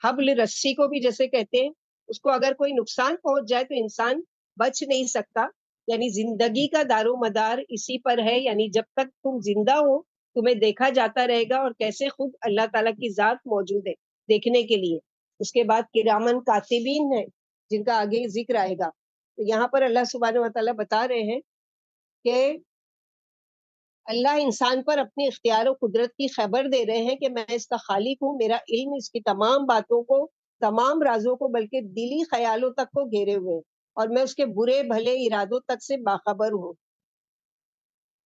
حبل رسی کو بھی جیسے کہتے ہیں، اس کو اگر کوئی نقصان پہنچ جائے تو انسان بچ نہیں سکتا. یعنی زندگی کا دار و مدار اسی پر ہے. یعنی جب تک تم زندہ ہو تمہیں دیکھا جاتا رہے گا، اور کیسے خود اللہ تعالیٰ کی ذات موجود ہے دیکھنے کے لیے. اس کے بعد کرامن کاتبین ہے جن کا آگے ذکر آئے گا. تو یہاں پر اللہ سبحانہ و تعالیٰ بتا رہے ہیں کہ اللہ انسان پر اپنی اختیار و قدرت کی خبر دے رہے ہیں کہ میں اس کا خالق ہوں. میرا علم اس کی تمام باتوں کو، تمام رازوں کو، بلکہ دلی خیالوں تک کو گھیرے ہوئے ہیں، اور میں اس کے برے بھلے ارادوں تک سے باخبر ہوں.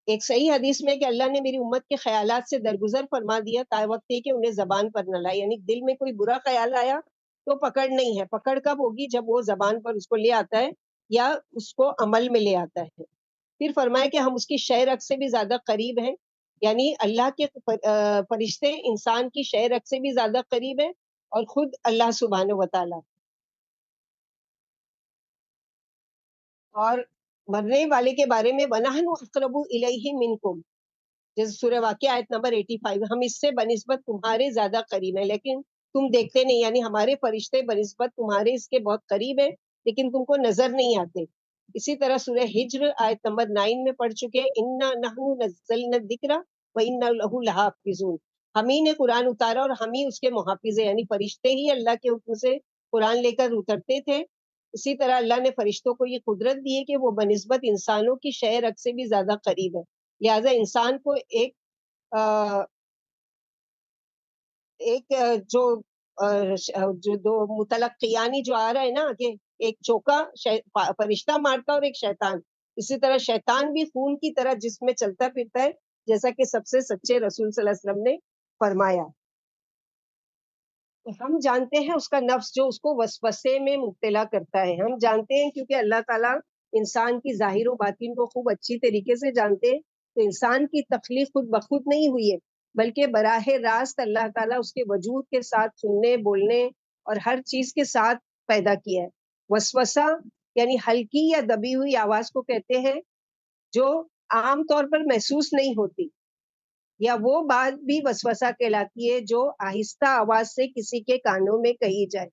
ایک صحیح حدیث میں کہ اللہ نے میری امت کے خیالات سے درگزر فرما دیا تا وقت کہ انہیں زبان پر نہ لائے. یعنی دل میں کوئی برا خیال آیا تو پکڑ نہیں ہے. پکڑ کب ہوگی؟ جب وہ زبان پر اس کو لے آتا ہے یا اس کو عمل میں لے آتا ہے. پھر فرمایا کہ ہم اس کی شے رگ سے بھی زیادہ قریب ہیں. یعنی اللہ کے فرشتے انسان کی شے رگ سے بھی زیادہ قریب ہیں، اور خود اللہ سبحانہ و تعالیٰ. اور مرنے والے کے بارے میں وَنَحْنُ أَقْرَبُ إِلَيْهِ مِنْكُمْ، جیسے سورہ واقعہ آیت نمبر 85، ہم اس سے بنسبت تمہارے زیادہ قریب ہیں لیکن تم دیکھتے نہیں. یعنی ہمارے فرشتے بنسبت تمہارے اس کے بہت قریب ہیں لیکن تم کو نظر نہیں آتے. اسی طرح سورہ ہجر آیت نمبر 9 میں پڑھ چکے، اِنَّا نَحْنُ نَزَّلْنَا الذِّكْرَ وَإِنَّا لَهُ لَحَافِظُونَ. ہم ہی نے قرآن اتارا اور ہم ہی اس کے محافظ ہیں. یعنی فرشتے ہی اللہ کے حکم سے قرآن لے کر اترتے تھے. اسی طرح اللہ نے فرشتوں کو یہ قدرت دی ہے کہ وہ بنسبت انسانوں کی شے رگ سے بھی زیادہ قریب ہے. لہٰذا انسان کو ایک جو دو متلقیانی جو آ رہا ہے نا کہ ایک چوکا فرشتہ مارتا اور ایک شیطان. اسی طرح شیطان بھی خون کی طرح جسم میں چلتا پھرتا ہے، جیسا کہ سب سے سچے رسول صلی اللہ علیہ وسلم نے فرمایا. ہم جانتے ہیں اس کا نفس جو اس کو وسوسے میں مبتلا کرتا ہے. ہم جانتے ہیں کیونکہ اللہ تعالیٰ انسان کی ظاہر و باطن کو خوب اچھی طریقے سے جانتے ہیں. تو انسان کی تخلیق خود بخود نہیں ہوئی ہے، بلکہ براہ راست اللہ تعالیٰ اس کے وجود کے ساتھ سننے، بولنے اور ہر چیز کے ساتھ پیدا کیا ہے. وسوسہ یعنی ہلکی یا دبی ہوئی آواز کو کہتے ہیں جو عام طور پر محسوس نہیں ہوتی، یا وہ بات بھی وسوسہ کہلاتی ہے جو آہستہ آواز سے کسی کے کانوں میں کہی جائے،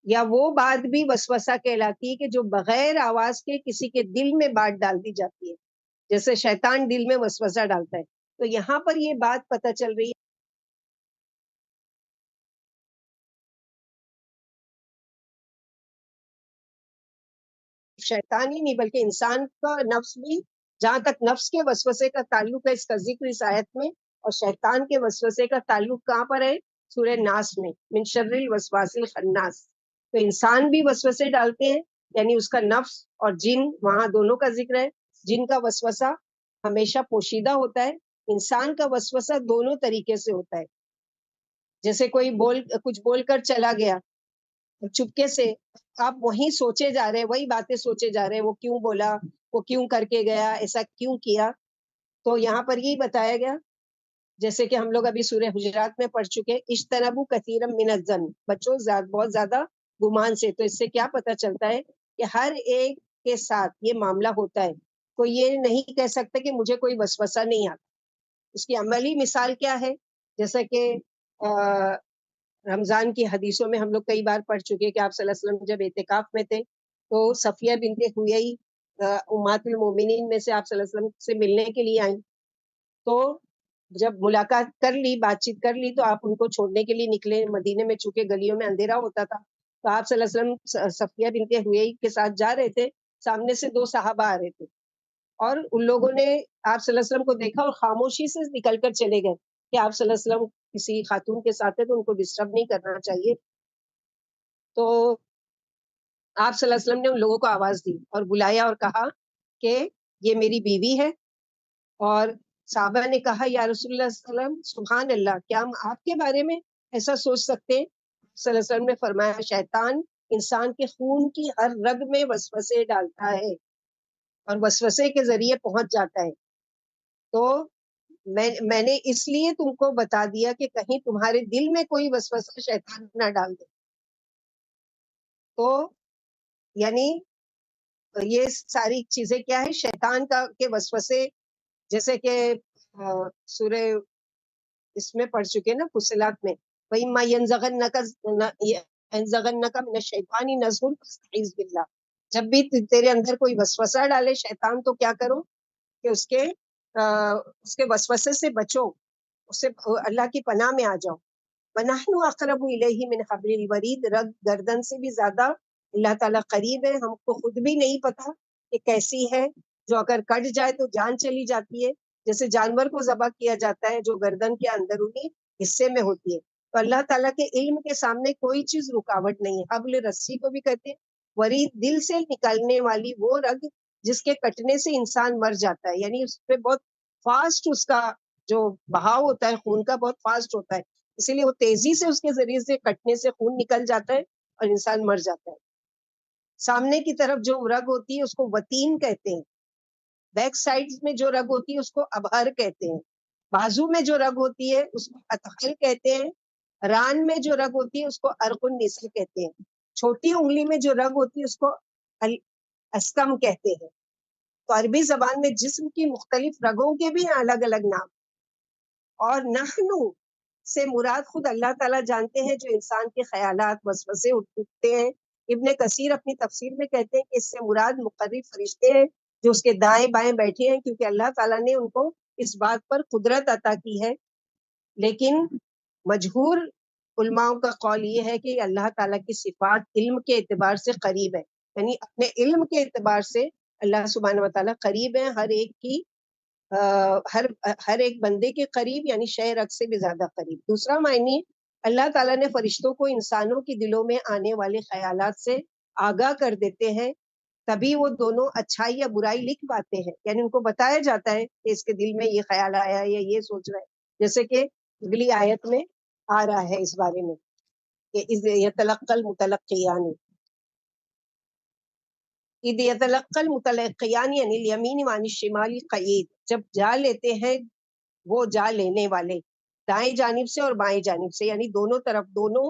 یا وہ بات بھی وسوسہ کہلاتی ہے کہ جو بغیر آواز کے کسی کے دل میں بات ڈال دی جاتی ہے، جیسے شیطان دل میں وسوسہ ڈالتا ہے. تو یہاں پر یہ بات پتہ چل رہی ہے شیطان ہی نہیں بلکہ انسان کا نفس بھی، جہاں تک نفس کے وسوسے کا تعلق ہے اس کا ذکر اس آیت میں، اور شیطان کے وسوسے کا تعلق کہاں پر ہے؟ سورہ ناس میں، من شر الوسواس الخناس. تو انسان بھی وسوسے ڈالتے ہیں، یعنی اس کا نفس اور جن، وہاں دونوں کا ذکر ہے. جن کا وسوسہ ہمیشہ پوشیدہ ہوتا ہے، انسان کا وسوسہ دونوں طریقے سے ہوتا ہے. جیسے کوئی کچھ بول کر چلا گیا چپکے سے، آپ وہیں سوچے جا رہے، وہی باتیں سوچے جا رہے، وہ کیوں بولا، وہ کیوں کر کے گیا، ایسا کیوں کیا. تو یہاں پر یہی بتایا گیا، جیسے کہ ہم لوگ ابھی سورہ حجرات میں پڑھ چکے، اجتنبوا کثیرا من الظن، بچوں بہت زیادہ گمان سے. تو اس سے کیا پتہ چلتا ہے کہ ہر ایک کے ساتھ یہ معاملہ ہوتا ہے. کوئی یہ نہیں کہہ سکتا کہ مجھے کوئی وسوسہ نہیں آتا. اس کی عملی مثال کیا ہے؟ جیسا کہ رمضان کی حدیثوں میں ہم لوگ کئی بار پڑھ چکے کہ آپ صلی اللہ علیہ وسلم جب اعتکاف میں تھے تو صفیہ بنت حیی امہات المومنین میں سے آپ صلی اللہ علیہ وسلم سے ملنے کے لیے آئیں. تو جب ملاقات کر لی، بات چیت کر لی، تو آپ ان کو چھوڑنے کے لیے نکلے. مدینے میں چونکہ گلیوں میں اندھیرا ہوتا تھا، تو آپ صلی اللہ علیہ وسلم صفیہ بنت حیی کے ساتھ جا رہے تھے. سامنے سے دو صحابہ آ رہے تھے اور ان لوگوں نے آپ صلی اللہ علیہ وسلم کو دیکھا اور خاموشی سے نکل کر چلے گئے کہ آپ صلی اللہ علیہ وسلم کسی خاتون کے ساتھ ہے تو ان کو ڈسٹرب نہیں کرنا چاہیے. تو آپ صلی اللہ علیہ وسلم نے ان لوگوں کو آواز دی اور بلایا اور کہا کہ یہ میری بیوی ہے. اور صحابہ نے کہا یا رسول اللہ صلی اللہ علیہ وسلم سبحان اللہ، کیا ہم آپ کے بارے میں ایسا سوچ سکتے ہیں؟ صلی اللہ علیہ وسلم نے فرمایا شیطان انسان کے خون کی ہر رگ میں وسوسے ڈالتا ہے اور وسوسے کے ذریعے پہنچ جاتا ہے. تو میں نے اس لیے تم کو بتا دیا کہ کہیں تمہارے دل میں کوئی وسوسہ شیطان نہ ڈال دے. تو یعنی یہ ساری چیزیں کیا ہے؟ شیطان کا کے وسوسے، جیسے کہ سورہ اس میں پڑھ چکے نا فصلات میں، وَإِمَّا يَنزَغَنَّكَ مِنَ الشَّيْطَانِ نَزْغٌ فَاسْتَعِذْ بِاللَّهِ، جب بھی تیرے اندر کوئی وسوسہ ڈالے شیطان تو کیا کرو کہ اس کے وسوسے سے بچو، اس سے اللہ کی پناہ میں آ جاؤ۔ وَنَحْنُ أَقْرَبُ إِلَيْهِ مِنْ حَبْلِ الْوَرِيدِ، رگ گردن سے بھی زیادہ اللہ تعالیٰ قریب ہے، ہم کو خود بھی نہیں پتا کہ کیسی ہے، جو اگر کٹ جائے تو جان چلی جاتی ہے، جیسے جانور کو ذبح کیا جاتا ہے جو گردن کے اندرونی حصے میں ہوتی ہے، تو اللہ تعالیٰ کے علم کے سامنے کوئی چیز رکاوٹ نہیں ہے۔ حبل رسی کو بھی کہتے ہیں، ورید دل سے نکالنے والی وہ رگ جس کے کٹنے سے انسان مر جاتا ہے، یعنی اس پہ بہت فاسٹ اس کا جو بہاؤ ہوتا ہے خون کا بہت فاسٹ ہوتا ہے، اسی لیے وہ تیزی سے اس کے ذریعے سے کٹنے سے خون نکل جاتا ہے اور انسان مر جاتا ہے۔ سامنے کی طرف جو رگ ہوتی ہے اس کو وتین کہتے ہیں، بیک سائڈ میں جو رگ ہوتی ہے اس کو ابہر کہتے ہیں، بازو میں جو رگ ہوتی ہے اس کو اتخل کہتے ہیں، ران میں جو رگ ہوتی ہے اس کو ارق النسل کہتے ہیں، چھوٹی انگلی میں جو رگ ہوتی ہے اس کو اسکم کہتے ہیں۔ تو عربی زبان میں جسم کی مختلف رگوں کے بھی الگ الگ نام، اور نحنو سے مراد خود اللہ تعالیٰ جانتے ہیں جو انسان کے خیالات وسوسے اٹھتے ہیں۔ ابن کثیر اپنی تفسیر میں کہتے ہیں کہ اس سے مراد مقرب فرشتے ہیں جو اس کے دائیں بائیں بیٹھے ہیں، کیونکہ اللہ تعالیٰ نے ان کو اس بات پر قدرت عطا کی ہے۔ لیکن مجہور علماء کا قول یہ ہے کہ اللہ تعالیٰ کی صفات علم کے اعتبار سے قریب ہے، یعنی اپنے علم کے اعتبار سے اللہ سبحانہ وتعالیٰ قریب ہے ہر ایک کی، ہر ایک بندے کے قریب، یعنی شے رگ سے بھی زیادہ قریب۔ دوسرا معنی، اللہ تعالیٰ نے فرشتوں کو انسانوں کی دلوں میں آنے والے خیالات سے آگاہ کر دیتے ہیں، تبھی وہ دونوں اچھائی یا برائی لکھ پاتے ہیں، یعنی ان کو بتایا جاتا ہے کہ اس کے دل میں یہ خیال آیا یا یہ سوچ رہا ہے، جیسے کہ اگلی آیت میں آ رہا ہے اس بارے میں کہ اذ یتلقی المتلقیان، اذ یتلقی المتلقیان یعنی الیمین وعن الشمال قعید، جب جا لیتے ہیں وہ جا لینے والے دائیں جانب سے اور بائیں جانب سے، یعنی دونوں طرف، دونوں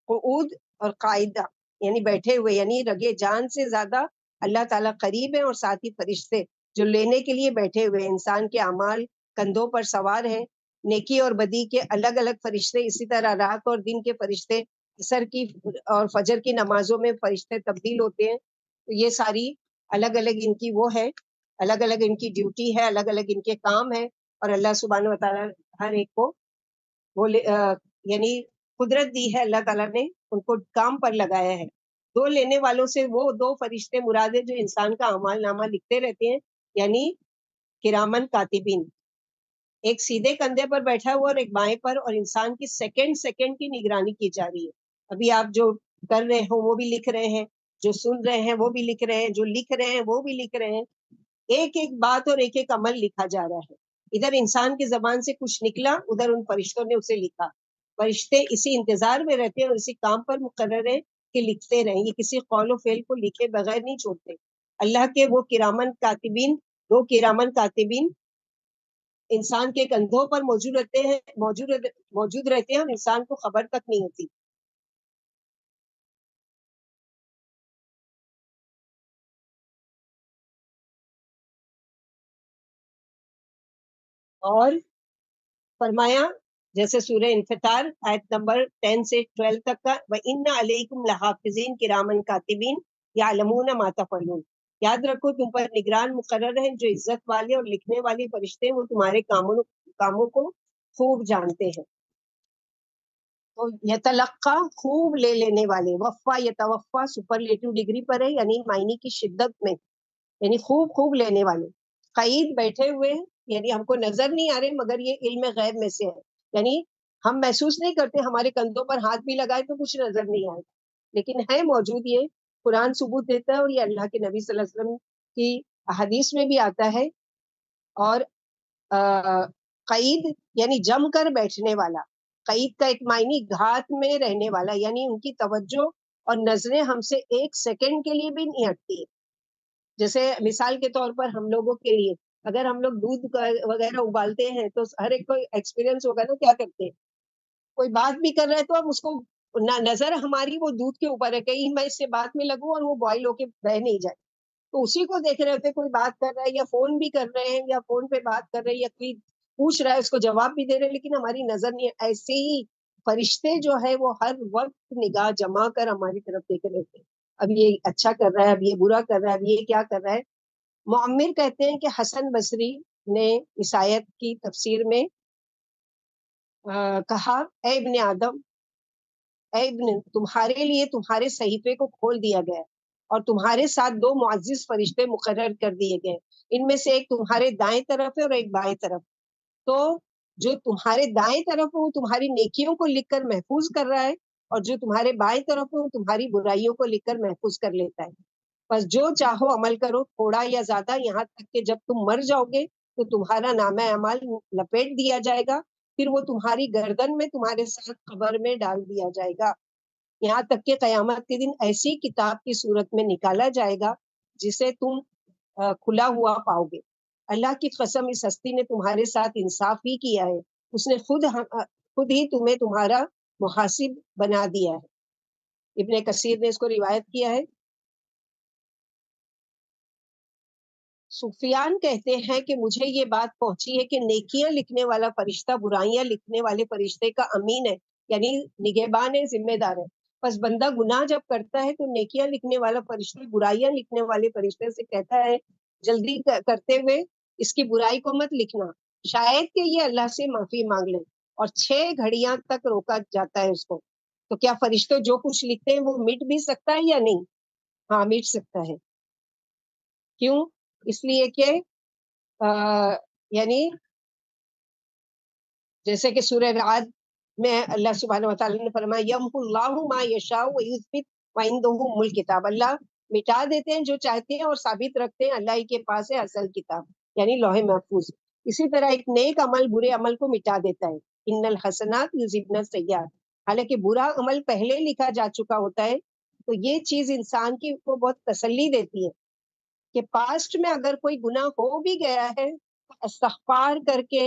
قعود اور قاعدہ یعنی بیٹھے ہوئے، یعنی رگے جان سے زیادہ اللہ تعالیٰ قریب ہے، اور ساتھ ہی فرشتے جو لینے کے لیے بیٹھے ہوئے، انسان کے اعمال کندھوں پر سوار ہیں، نیکی اور بدی کے الگ الگ فرشتے، اسی طرح رات اور دن کے فرشتے، عصر کی اور فجر کی نمازوں میں فرشتے تبدیل ہوتے ہیں، تو یہ ساری الگ الگ ان کی وہ ہے، الگ الگ ان کی ڈیوٹی ہے، الگ الگ ان کے کام ہے، اور اللہ سبحانہ وتعالیٰ ہر ایک کو وہ یعنی قدرت دی ہے، اللہ تعالیٰ نے ان کو کام پر لگایا ہے۔ دو لینے والوں سے وہ دو فرشتے مراد ہے جو انسان کا اعمال نامہ لکھتے رہتے ہیں، یعنی کرامن کاتبین، ایک سیدھے کندھے پر بیٹھا ہوا اور ایک بائیں پر، اور انسان کی سیکنڈ سیکنڈ کی نگرانی کی جا رہی ہے۔ ابھی آپ جو کر رہے ہو وہ بھی لکھ رہے ہیں، جو سن رہے ہیں وہ بھی لکھ رہے ہیں، جو لکھ رہے ہیں وہ بھی لکھ رہے ہیں، ایک ایک بات اور ایک ایک عمل لکھا جا رہا ہے۔ ادھر انسان کی زبان سے کچھ نکلا، ادھر ان فرشتوں نے اسے لکھا، فرشتے اسی انتظار میں رہتے ہیں اور اسی کام پر مقرر ہیں کہ لکھتے رہیں، یہ کسی قول و فعل کو لکھے بغیر نہیں چھوڑتے۔ اللہ کے وہ کرامن کاتبین، دو کرامن کاتبین انسان کے کندھوں پر موجود رہتے ہیں اور انسان کو خبر تک نہیں ہوتی۔ اور فرمایا جیسے سورہ انفطار آیت نمبر 10 سے 12 تک کا، وَإِنَّ عَلَيْكُمْ لَحَافِظِينَ كِرَامًا كَاتِبِينَ يَعْلَمُونَ مَا تَفْعَلُونَ، یاد رکھو تم پر نگران مقرر ہیں جو عزت والے اور لکھنے والے فرشتے ہیں، وہ تمہارے کاموں کو خوب جانتے ہیں۔ تو یتلقا خوب لے لینے والے، وفا یتوفا سپرلیٹو ڈگری پر ہے، یعنی معنی کی شدت میں، یعنی خوب خوب لینے والے۔ قعید بیٹھے ہوئے ہیں، یعنی ہم کو نظر نہیں آ رہے مگر یہ علم غیب میں سے ہے، یعنی ہم محسوس نہیں کرتے، ہمارے کندھوں پر ہاتھ بھی لگائے تو کچھ نظر نہیں آئے، لیکن ہے موجود، یہ قرآن ثبوت دیتا ہے، اور یہ اللہ کے نبی صلی اللہ علیہ وسلم کی حدیث میں بھی آتا ہے۔ اور قعید یعنی جم کر بیٹھنے والا، قعید کا ایک معنی گھات میں رہنے والا، یعنی ان کی توجہ اور نظریں ہم سے ایک سیکنڈ کے لیے بھی نہیں ہٹتی ہے۔ جیسے مثال کے طور پر ہم لوگوں کے لیے اگر ہم لوگ دودھ وغیرہ ابالتے ہیں تو ہر ایک کو ایکسپیرینس ہوگا نا، کیا کرتے ہیں، کوئی بات بھی کر رہا ہے تو ہم اس کو نظر ہماری وہ دودھ کے اوپر ہے، کہیں میں اس سے بات میں لگوں اور وہ بوائل ہو کے بہ نہیں جائے، تو اسی کو دیکھ رہے ہوتے، کوئی بات کر رہا ہے یا فون بھی کر رہے ہیں یا فون پہ بات کر رہے ہیں یا کوئی پوچھ رہا ہے اس کو جواب بھی دے رہے ہیں، لیکن ہماری نظر نہیں ہے۔ ایسے ہی فرشتے جو ہے وہ ہر وقت نگاہ جما کر ہماری طرف دیکھ رہے ہوتے ہیں، اب یہ اچھا کر رہا ہے، اب یہ برا کر رہا ہے، اب یہ کیا کر رہا ہے۔ معمر کہتے ہیں کہ حسن بصری نے اس آیت کی تفسیر میں کہا، اے ابن آدم، اے ابن، تمہارے لیے تمہارے صحیفے کو کھول دیا گیا اور تمہارے ساتھ دو معزز فرشتے مقرر کر دیے گئے، ان میں سے ایک تمہارے دائیں طرف ہے اور ایک بائیں طرف۔ تو جو تمہارے دائیں طرف ہے وہ تمہاری نیکیوں کو لکھ کر محفوظ کر رہا ہے، اور جو تمہارے بائیں طرف ہے وہ تمہاری برائیوں کو لکھ کر محفوظ کر لیتا ہے۔ بس جو چاہو عمل کرو، تھوڑا یا زیادہ، یہاں تک کہ جب تم مر جاؤ گے تو تمہارا نامہ اعمال لپیٹ دیا جائے گا، پھر وہ تمہاری گردن میں تمہارے ساتھ قبر میں ڈال دیا جائے گا، یہاں تک کہ قیامت کے دن ایسی کتاب کی صورت میں نکالا جائے گا جسے تم کھلا ہوا پاؤ گے۔ اللہ کی قسم، اس ہستی نے تمہارے ساتھ انصاف ہی کیا ہے، اس نے خود ہی تمہیں تمہارا محاسب بنا دیا ہے۔ ابن کثیر نے اس کو روایت کیا ہے۔ سفیان کہتے ہیں کہ مجھے یہ بات پہنچی ہے کہ نیکیاں لکھنے والا فرشتہ برائیاں لکھنے والے فرشتے کا امین ہے، یعنی نگہبان ہے، ذمہ دار ہے۔ بس بندہ گناہ جب کرتا ہے تو نیکیاں لکھنے والا فرشتہ برائیاں لکھنے والے فرشتے سے کہتا ہے جلدی کرتے ہوئے اس کی برائی کو مت لکھنا، شاید کہ یہ اللہ سے معافی مانگ لے، اور 6 گھڑیاں تک روکا جاتا ہے اس کو۔ تو کیا فرشتے جو کچھ لکھتے ہیں وہ مٹ بھی سکتا ہے یا نہیں؟ ہاں، مٹ سکتا ہے۔ کیوں؟ اس لیے کہ یعنی جیسے کہ سورہ رعد میں اللہ سبحانہ وتعالی نے فرمایا یمحو اللہ ما یشاء ویثبت وعنده ام الکتاب، اللہ مٹا دیتے ہیں جو چاہتے ہیں اور ثابت رکھتے ہیں، اللہ ہی کے پاس ہے اصل کتاب، یعنی لوح محفوظ۔ اسی طرح ایک نیک عمل برے عمل کو مٹا دیتا ہے، ان الحسنات یذہبن السیئات، حالانکہ برا عمل پہلے لکھا جا چکا ہوتا ہے۔ تو یہ چیز انسان کی کو بہت تسلی دیتی ہے کہ پاسٹ میں اگر کوئی گناہ ہو بھی گیا ہے تو استغفار کر کے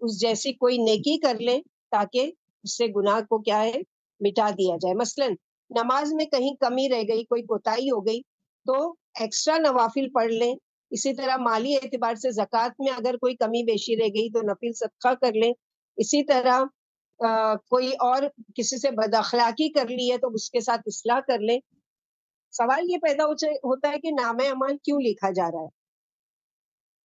اس جیسی کوئی نیکی کر لے تاکہ اس سے گناہ کو کیا ہے، مٹا دیا جائے۔ مثلا نماز میں کہیں کمی رہ گئی، کوئی کوتاہی ہو گئی تو ایکسٹرا نوافل پڑھ لیں۔ اسی طرح مالی اعتبار سے زکوٰۃ میں اگر کوئی کمی بیشی رہ گئی تو نفل صدقہ کر لیں۔ اسی طرح کوئی اور کسی سے بد اخلاقی کر لی ہے تو اس کے ساتھ اصلاح کر لیں۔ سوال یہ پیدا ہوتا ہے کہ نامہ اعمال کیوں لکھا جا رہا ہے؟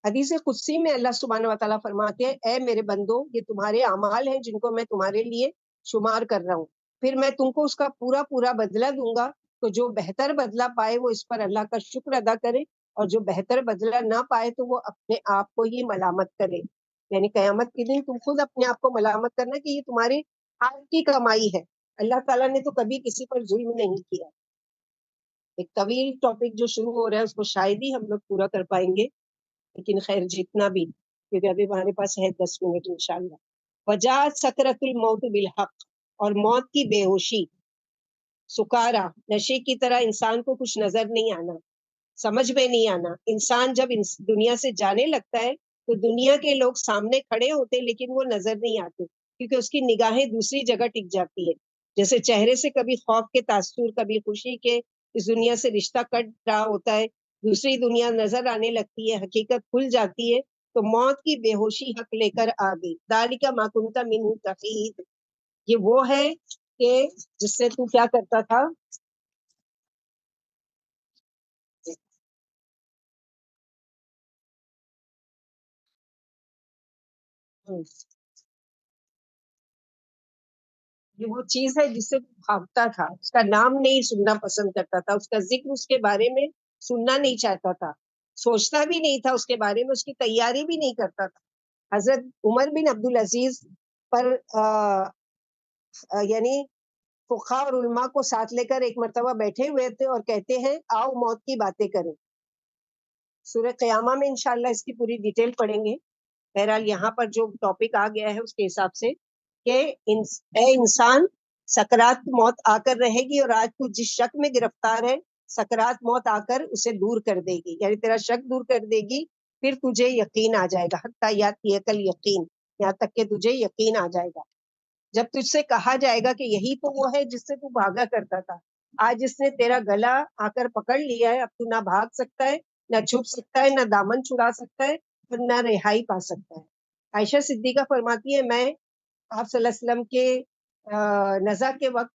حدیث قدسی میں اللہ سبحانہ و تعالیٰ فرماتے ہیں، اے میرے بندو، یہ تمہارے اعمال ہیں جن کو میں تمہارے لیے شمار کر رہا ہوں، پھر میں تم کو اس کا پورا پورا بدلہ دوں گا، تو جو بہتر بدلہ پائے وہ اس پر اللہ کا شکر ادا کرے، اور جو بہتر بدلہ نہ پائے تو وہ اپنے آپ کو ہی ملامت کرے۔ یعنی قیامت کے دن تم خود اپنے آپ کو ملامت کرنا کہ یہ تمہاری ہاتھ کی کمائی ہے، اللہ تعالیٰ نے تو کبھی کسی پر ظلم نہیں کیا۔ ایک طویل ٹاپک جو شروع ہو رہا ہے اس کو شاید ہی ہم لوگ پورا کر پائیں گے، لیکن خیر جتنا بھی، کیونکہ ابھی ہمارے پاس ہے 10 منٹ انشاءاللہ۔ وجاءت سکرۃ الموت بالحق، اور موت کی بے ہوشی، سکارا، نشے کی طرح انسان کو کچھ نظر نہیں آنا، سمجھ میں نہیں آنا۔ انسان جب دنیا سے جانے لگتا ہے تو دنیا کے لوگ سامنے کھڑے ہوتے لیکن وہ نظر نہیں آتے، کیونکہ اس کی نگاہیں دوسری جگہ ٹک جاتی ہے۔ جیسے چہرے سے کبھی خوف کے تاثر، کبھی خوشی کے، اس دنیا سے رشتہ کٹ رہا ہوتا ہے، دوسری دنیا نظر آنے لگتی ہے، حقیقت کھل جاتی ہے، تو موت کی بے ہوشی حق لے کر آ گئی۔ ذالک ما کنت منہ تحید، یہ وہ ہے کہ جس سے تو کیا کرتا تھا، یہ وہ چیز ہے جس سے تو بھاگتا تھا، اس کا نام نہیں سننا پسند کرتا تھا، اس کا ذکر اس کے بارے میں سننا نہیں چاہتا تھا، سوچتا بھی نہیں تھا اس کے بارے میں، اس کی تیاری بھی نہیں کرتا تھا۔ حضرت عمر بن عبدالعزیز پر یعنی فقہا اور علماء کو ساتھ لے کر ایک مرتبہ بیٹھے ہوئے تھے اور کہتے ہیں آؤ موت کی باتیں کریں۔ سورہ قیامہ میں انشاءاللہ اس کی پوری ڈیٹیل پڑھیں گے، بہرحال یہاں پر جو ٹاپک آ گیا ہے اس کے حساب سے کہ اے انسان، سکرات موت آ کر رہے گی، اور آج تو جس شک میں گرفتار ہے سکرات موت آ کر اسے دور کر دے گی، یعنی تیرا شک دور کر دے گی، پھر تجھے یقین آ جائے گا، حتی یاتیکل یقین، یہاں تک کہ تجھے یقین آ جائے گا۔ جب تجھ سے کہا جائے گا کہ یہی تو وہ ہے جس سے تو بھاگا کرتا تھا، آج اس نے تیرا گلا آ کر پکڑ لیا ہے, اب تو نہ بھاگ سکتا ہے, نہ چھپ سکتا ہے, نہ دامن چھڑا سکتا ہے, اور نہ رہائی پا سکتا ہے. عائشہ صدیقہ فرماتی ہے, میں آپ صلی اللہ علیہ وسلم کے نزا کے وقت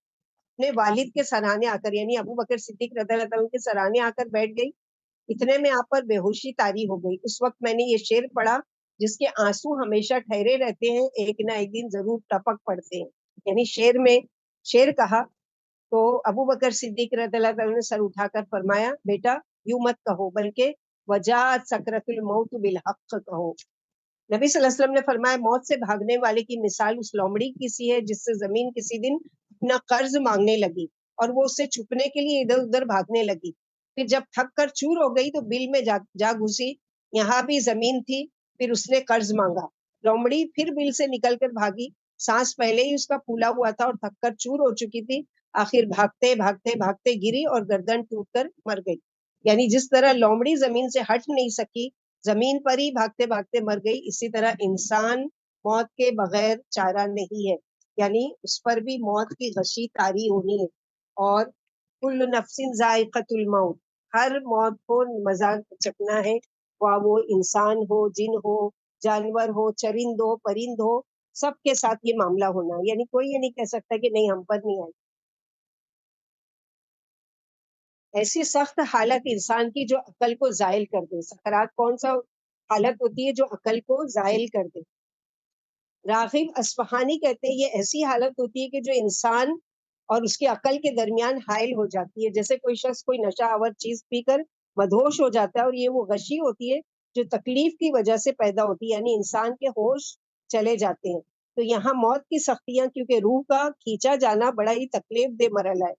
اپنے والد کے سرانے آ کر, یعنی ابو بکر صدیق رضی اللہ عنہ کے سرانے آ کر بیٹھ گئی. اتنے میں آپ پر بے ہوشی طاری ہو گئی. اس وقت میں نے یہ شعر پڑھا جس کے آنسو ہمیشہ ٹھہرے رہتے ہیں, ایک نہ ایک دن ضرور ٹپک پڑتے ہیں. یعنی شعر کہا تو ابو بکر صدیق رضی اللہ عنہ نے سر اٹھا کر فرمایا, بیٹا یوں مت کہو, بلکہ وجاءت سکرۃ الموت بالحق کہو. نبی صلی اللہ علیہ وسلم نے فرمایا, موت سے بھاگنے والے کی مثال اس لومڑی کی سی ہے جس سے زمین کسی دن اپنا قرض مانگنے لگی اور وہ اسے چھپنے کے لیے ادھر ادھر بھاگنے لگی. پھر جب تھک کر چور ہو گئی تو بل میں جا گھسی, یہاں بھی زمین تھی, پھر اس نے قرض مانگا. لومڑی پھر بل سے نکل کر بھاگی, سانس پہلے ہی اس کا پھولا ہوا تھا اور تھک کر چور ہو چکی تھی. آخر بھاگتے بھاگتے بھاگتے گری اور گردن ٹوٹ کر مر گئی. یعنی جس طرح لومڑی زمین سے ہٹ نہیں سکی, زمین پر ہی بھاگتے بھاگتے مر گئی, اسی طرح انسان موت کے بغیر چارہ نہیں ہے. یعنی اس پر بھی موت کی غشی طاری ہونی ہے. اور کل نفس ذائقۃ الموت, ہر موت کو مزہ چکھنا ہے, وہ انسان ہو, جن ہو, جانور ہو, چرند ہو, پرند ہو, سب کے ساتھ یہ معاملہ ہونا ہے. یعنی کوئی یہ نہیں کہہ سکتا کہ نہیں ہم پر نہیں آئی. ایسی سخت حالت انسان کی جو عقل کو زائل کر دے. سکرات کون سا حالت ہوتی ہے جو عقل کو زائل کر دے؟ راغب اصفہانی کہتے ہیں یہ ایسی حالت ہوتی ہے کہ جو انسان اور اس کی عقل کے درمیان حائل ہو جاتی ہے. جیسے کوئی شخص کوئی نشہ آور چیز پی کر مدہوش ہو جاتا ہے, اور یہ وہ غشی ہوتی ہے جو تکلیف کی وجہ سے پیدا ہوتی ہے, یعنی انسان کے ہوش چلے جاتے ہیں. تو یہاں موت کی سختیاں, کیونکہ روح کا کھینچا جانا بڑا ہی تکلیف دہ مرحلہ ہے.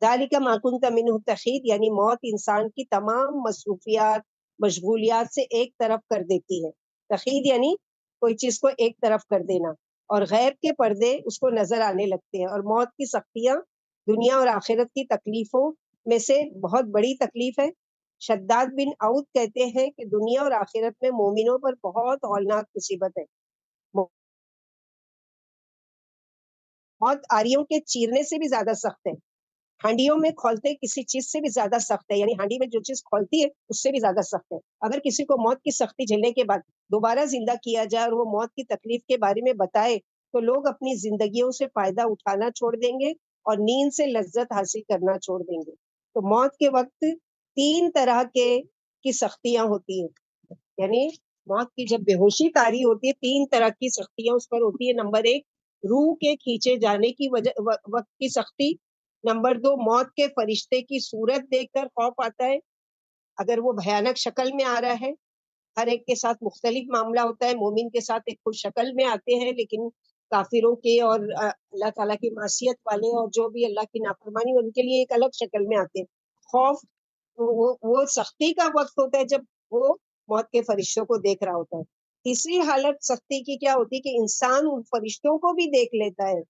ذالک ما کنت منہ تحید, یعنی موت انسان کی تمام مصروفیات مشغولیات سے ایک طرف کر دیتی ہے. تحید یعنی کوئی چیز کو ایک طرف کر دینا, اور غیب کے پردے اس کو نظر آنے لگتے ہیں. اور موت کی سختیاں دنیا اور آخرت کی تکلیفوں میں سے بہت بڑی تکلیف ہے. شداد بن عود کہتے ہیں کہ دنیا اور آخرت میں مومنوں پر بہت ہولناک مصیبت ہے. موت آریوں کے چیرنے سے بھی زیادہ سخت ہے, ہانڈیوں میں کھولتے کسی چیز سے بھی زیادہ سخت ہے. یعنی ہانڈی میں جو چیز کھولتی ہے اس سے بھی زیادہ سخت ہے. اگر کسی کو موت کی سختی جھیلنے کے بعد دوبارہ زندہ کیا جائے اور وہ موت کی تکلیف کے بارے میں بتائے تو لوگ اپنی زندگیوں سے فائدہ اٹھانا چھوڑ دیں گے اور نیند سے لذت حاصل کرنا چھوڑ دیں گے. تو موت کے وقت 3 طرح کی سختیاں ہوتی ہیں. یعنی موت کی جب بے ہوشی طاری ہوتی ہے 3 طرح کی سختیاں اس پر ہوتی ہے. نمبر 1, روح کے کھینچے جانے کی وقت کی سختی. نمبر 2, موت کے فرشتے کی صورت دیکھ کر خوف آتا ہے, اگر وہ بھیانک شکل میں آ رہا ہے. ہر ایک کے ساتھ مختلف معاملہ ہوتا ہے. مومن کے ساتھ ایک خوش شکل میں آتے ہیں, لیکن کافروں کے اور اللہ تعالیٰ کی معصیت والے اور جو بھی اللہ کی نافرمانی ان کے لیے ایک الگ شکل میں آتے ہیں. خوف وہ سختی کا وقت ہوتا ہے جب وہ موت کے فرشتوں کو دیکھ رہا ہوتا ہے. تیسری حالت سختی کی کیا ہوتی ہے کہ انسان ان فرشتوں کو بھی دیکھ لیتا ہے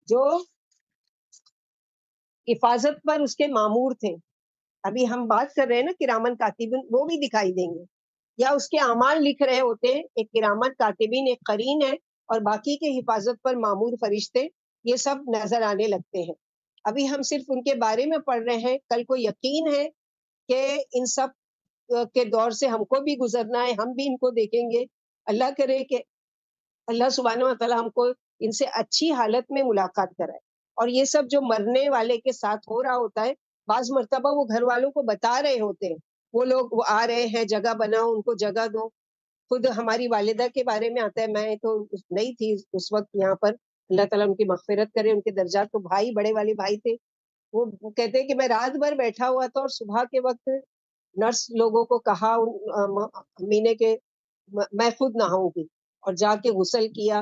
جو حفاظت پر اس کے مامور تھے. ابھی ہم بات کر رہے ہیں نا کرامن کاتبین, وہ بھی دکھائی دیں گے, یا اس کے اعمال لکھ رہے ہوتے ہیں. ایک کرامن کاتبین ایک قرین ہے, اور باقی کے حفاظت پر مامور فرشتے یہ سب نظر آنے لگتے ہیں. ابھی ہم صرف ان کے بارے میں پڑھ رہے ہیں, کل کو یقین ہے کہ ان سب کے دور سے ہم کو بھی گزرنا ہے, ہم بھی ان کو دیکھیں گے. اللہ کرے کہ اللہ سبحانہ و تعالیٰ ہم کو ان سے اچھی حالت میں ملاقات کرائے. اور یہ سب جو مرنے والے کے ساتھ ہو رہا ہوتا ہے, بعض مرتبہ وہ گھر والوں کو بتا رہے ہوتے ہیں, وہ لوگ وہ آ رہے ہیں, جگہ بناؤ, ان کو جگہ دو. خود ہماری والدہ کے بارے میں آتا ہے, میں تو نہیں تھی اس وقت یہاں پر, اللہ تعالیٰ ان کی مغفرت کرے, ان کے درجات. تو بھائی, بڑے والے بھائی تھے, وہ کہتے ہیں کہ میں رات بھر بیٹھا ہوا تھا, اور صبح کے وقت نرس لوگوں کو کہا امی نے کہ میں خود نہاؤں گی, اور جا کے غسل کیا,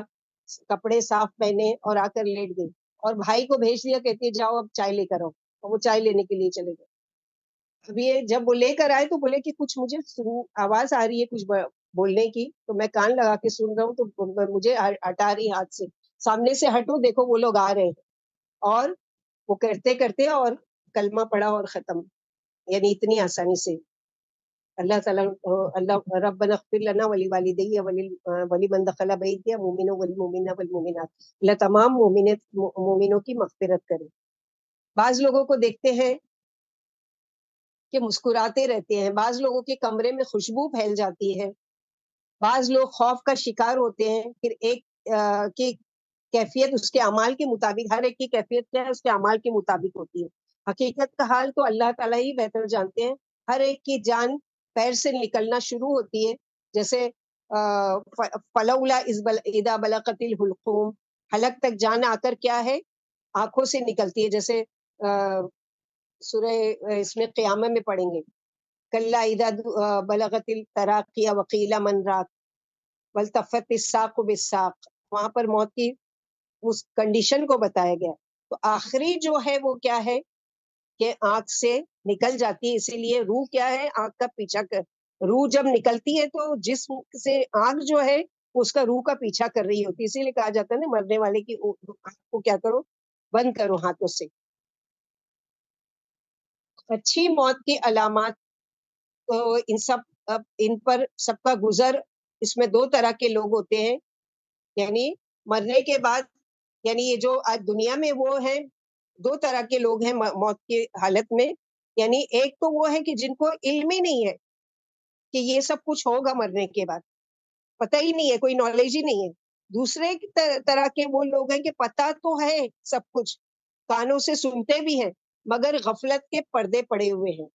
کپڑے صاف پہنے اور آ کر لیٹ گئی, اور بھائی کو بھیج دیا, کہتی ہے جاؤ اب چائے لے کر آؤ, اور وہ چائے لینے کے لیے چلے گئے. اب یہ جب وہ لے کر آئے تو بولے کہ کچھ مجھے آواز آ رہی ہے کچھ بولنے کی, تو میں کان لگا کے سن رہا ہوں, تو مجھے ہٹا رہی ہاتھ سے, سامنے سے ہٹو, دیکھو وہ لوگ آ رہے ہیں. اور وہ کرتے کرتے اور کلمہ پڑھا اور ختم. یعنی اتنی آسانی سے اللہ تعالیٰ, اللہ ربنا اغفر لنا ولوالدی ولمن دخل بیتی مؤمن والمؤمنات والمؤمنات, اللہ تمام مومنوں کی مغفرت کرے. بعض لوگوں کو دیکھتے ہیں کہ مسکراتے رہتے ہیں، بعض لوگوں کے کمرے میں خوشبو پھیل جاتی ہے، بعض لوگ خوف کا شکار ہوتے ہیں، پھر ایک کی کیفیت اس کے اعمال کے مطابق، ہر ایک کی کیفیت کیا ہے اس کے اعمال کے مطابق ہوتی ہے. حقیقت کا حال تو اللہ تعالیٰ ہی بہتر جانتے ہیں. ہر ایک کی جان پیر سے نکلنا شروع ہوتی ہے، جیسے فلولا اذا بلغت الحلقوم، حلق تک جان آ کر کیا ہے آنکھوں سے نکلتی ہے، جیسے سورہ اس میں قیامہ میں پڑھیں گے کلا اذا بلغت التراقی وقیل من راق والتفت الساق بالساق، وہاں پر موت کی اس کنڈیشن کو بتایا گیا. تو آخری جو ہے وہ کیا ہے کہ آنکھ سے نکل جاتی ہے، اسی لیے روح کیا ہے آنکھ کا پیچھا کر، روح جب نکلتی ہے تو جسم سے آنکھ جو ہے اس کا روح کا پیچھا کر رہی ہوتی ہے، اسی لیے کہا جاتا ہے نا مرنے والے کی آنکھ کو کیا کرو بند کرو ہاتھوں سے. اچھی موت کی علامات تو ان پر سب کا گزر، اس میں دو طرح کے لوگ ہوتے ہیں، یعنی مرنے کے بعد، یعنی یہ جو آج دنیا میں وہ ہیں دو طرح کے لوگ ہیں موت کی حالت میں. یعنی ایک تو وہ ہے کہ جن کو علم ہی نہیں ہے کہ یہ سب کچھ ہوگا مرنے کے بعد، پتہ ہی نہیں ہے، کوئی نالج ہی نہیں ہے. دوسرے طرح کے وہ لوگ ہیں کہ پتہ تو ہے سب کچھ، کانوں سے سنتے بھی ہیں مگر غفلت کے پردے پڑے ہوئے ہیں.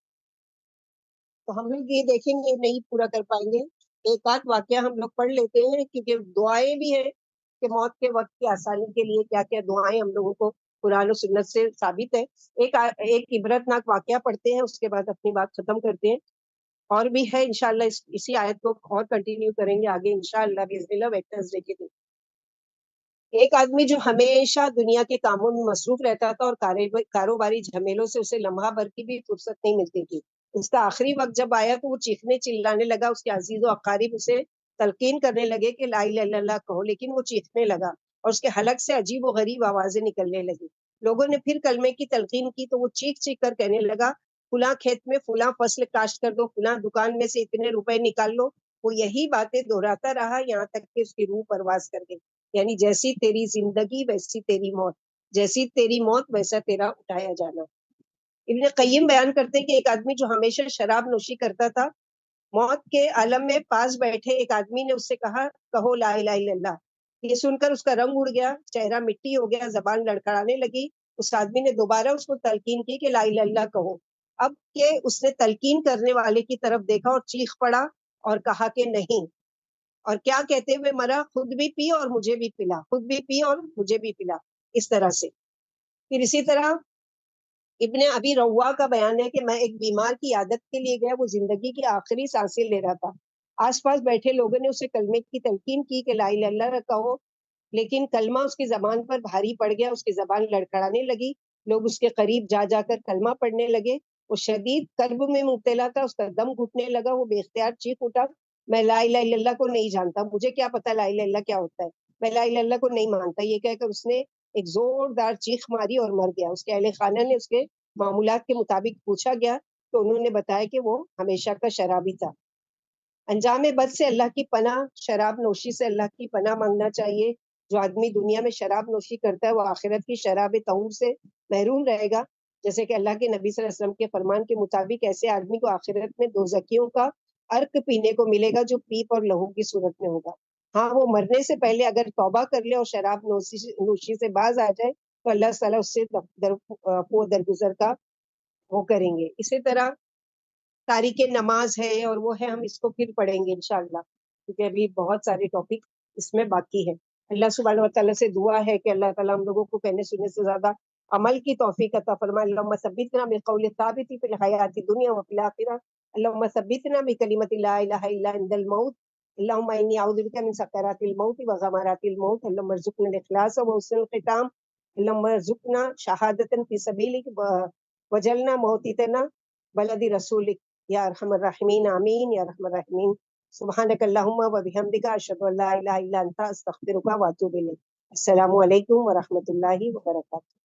تو ہم لوگ یہ دیکھیں گے نہیں پورا کر پائیں گے، ایک آدھ واقعہ ہم لوگ پڑھ لیتے ہیں کیونکہ دعائیں بھی ہیں کہ موت کے وقت کی آسانی کے لیے کیا کیا دعائیں ہم لوگوں کو قرآن و سنت سے ثابت ہے. ایک عبرت ناک واقعہ پڑھتے ہیں، اس کے بعد اپنی بات ختم کرتے ہیں. اور بھی ہے انشاءاللہ اسی آیت کو اور کنٹینیو کریں گے آگے انشاءاللہ باذن اللہ ویڈنسڈے کے دن. ایک آدمی جو ہمیشہ دنیا کے کاموں میں مصروف رہتا تھا اور کاروباری جھمیلوں سے اسے لمحہ بھر کی بھی فرصت نہیں ملتی تھی، اس کا آخری وقت جب آیا تو وہ چیخنے چلانے لگا. اس کے عزیز و اقارب اسے تلقین کرنے لگے کہ لا الہ الا اللہ کہو، لیکن وہ چیخنے لگا اور اس کے حلق سے عجیب و غریب آوازیں نکلنے لگی. لوگوں نے پھر کلمے کی تلقین کی تو وہ چیخ چیخ کر کہنے لگا فلاں کھیت میں فلاں فصل کاشت کر دو، فلاں دکان میں سے اتنے روپے نکال لو. وہ یہی باتیں دہراتا رہا یہاں تک کہ اس کی روح پرواز کر گئی. یعنی جیسی تیری زندگی ویسی تیری موت، جیسی تیری موت ویسا تیرا اٹھایا جانا. ابن قیم بیان کرتے کہ ایک آدمی جو ہمیشہ شراب نوشی کرتا تھا، موت کے عالم میں پاس بیٹھے ایک آدمی نے اس سے کہا کہو لا الہ الا اللہ. یہ سن کر اس کا رنگ اڑ گیا، چہرہ مٹی ہو گیا، زبان لڑکھڑانے لگی. اس آدمی نے دوبارہ اس کو تلقین کی کہ لا الہ الا اللہ کہو. اب کہ اس نے تلقین کرنے والے کی طرف دیکھا اور چیخ پڑا اور کہا کہ نہیں، اور کیا کہتے ہوئے مرا، خود بھی پی اور مجھے بھی پلا، خود بھی پی اور مجھے بھی پلا. اس طرح سے. پھر اسی طرح ابن ابی روا کا بیان ہے کہ میں ایک بیمار کی عادت کے لیے گیا، وہ زندگی کی آخری سانسیں لے رہا تھا. آس پاس بیٹھے لوگوں نے اسے کلمے کی تلقین کی کہ لا الہ الا اللہ کہو، لیکن کلمہ اس کی زبان پر بھاری پڑ گیا، اس کی زبان لڑکھڑانے لگی. لوگ اس کے قریب جا جا کر کلمہ پڑھنے لگے. وہ شدید کرب میں مبتلا تھا، اس کا دم گھٹنے لگا. وہ بے اختیار چیخ اٹھا میں لا الہ الا اللہ کو نہیں جانتا، مجھے کیا پتا لا الہ الا اللہ کیا ہوتا ہے، میں لا الہ الا اللہ کو نہیں مانتا. یہ کہہ کر اس نے ایک زوردار چیخ ماری اور مر گیا. اس کے اہل خانہ نے اس کے معمولات کے مطابق پوچھا گیا تو انہوں نے بتایا کہ وہ ہمیشہ کا شرابی تھا. انجام بد سے اللہ کی پناہ، شراب نوشی سے اللہ کی پناہ مانگنا چاہیے. جو آدمی دنیا میں شراب نوشی کرتا ہے وہ آخرت کی شراب طہور سے محروم رہے گا. جیسے کہ اللہ کے نبی صلی اللہ علیہ وسلم کے فرمان کے مطابق ایسے آدمی کو آخرت میں دوزخیوں کا عرق پینے کو ملے گا جو پیپ اور لہو کی صورت میں ہوگا. ہاں وہ مرنے سے پہلے اگر توبہ کر لے اور شراب نوشی سے باز آ جائے تو اللہ تعالیٰ اس سے درگزر کا وہ کریں گے. اسی طرح تاریخ نماز ہے اور وہ ہے، ہم اس کو پھر پڑھیں گے انشاءاللہ کیونکہ ابھی بہت سارے ٹاپک اس میں باقی ہے. اللہ سبحانہ و تعالیٰ سے دعا ہے کہ اللہ تعالیٰ ہم لوگوں کو کہنے سننے سے زیادہ عمل کی توفیق عطا فرمائے. اللہم ثبتنا بالقول الثابت فی الحیات الدنیا وفی الآخرہ. اللہم ثبتنا بکلمۃ لا الہ الا عند الموت. اللہم انی اعوذ بک من سکرات الموت وغمرات الموت. اللہم ارزقنا الاخلاص وحسن الختام. اللہم ارزقنا شہادۃ فی سبیلک وجلنا موتتنا بلد رسولک یا ارحم الراحمین. آمین یا ارحم الراحمین. سبحانک اللہم و بحمدک اشہد ان لا الہ الا انت استغفرک و اتوب الیک. السلام علیکم ورحمۃ اللہ وبرکاتہ.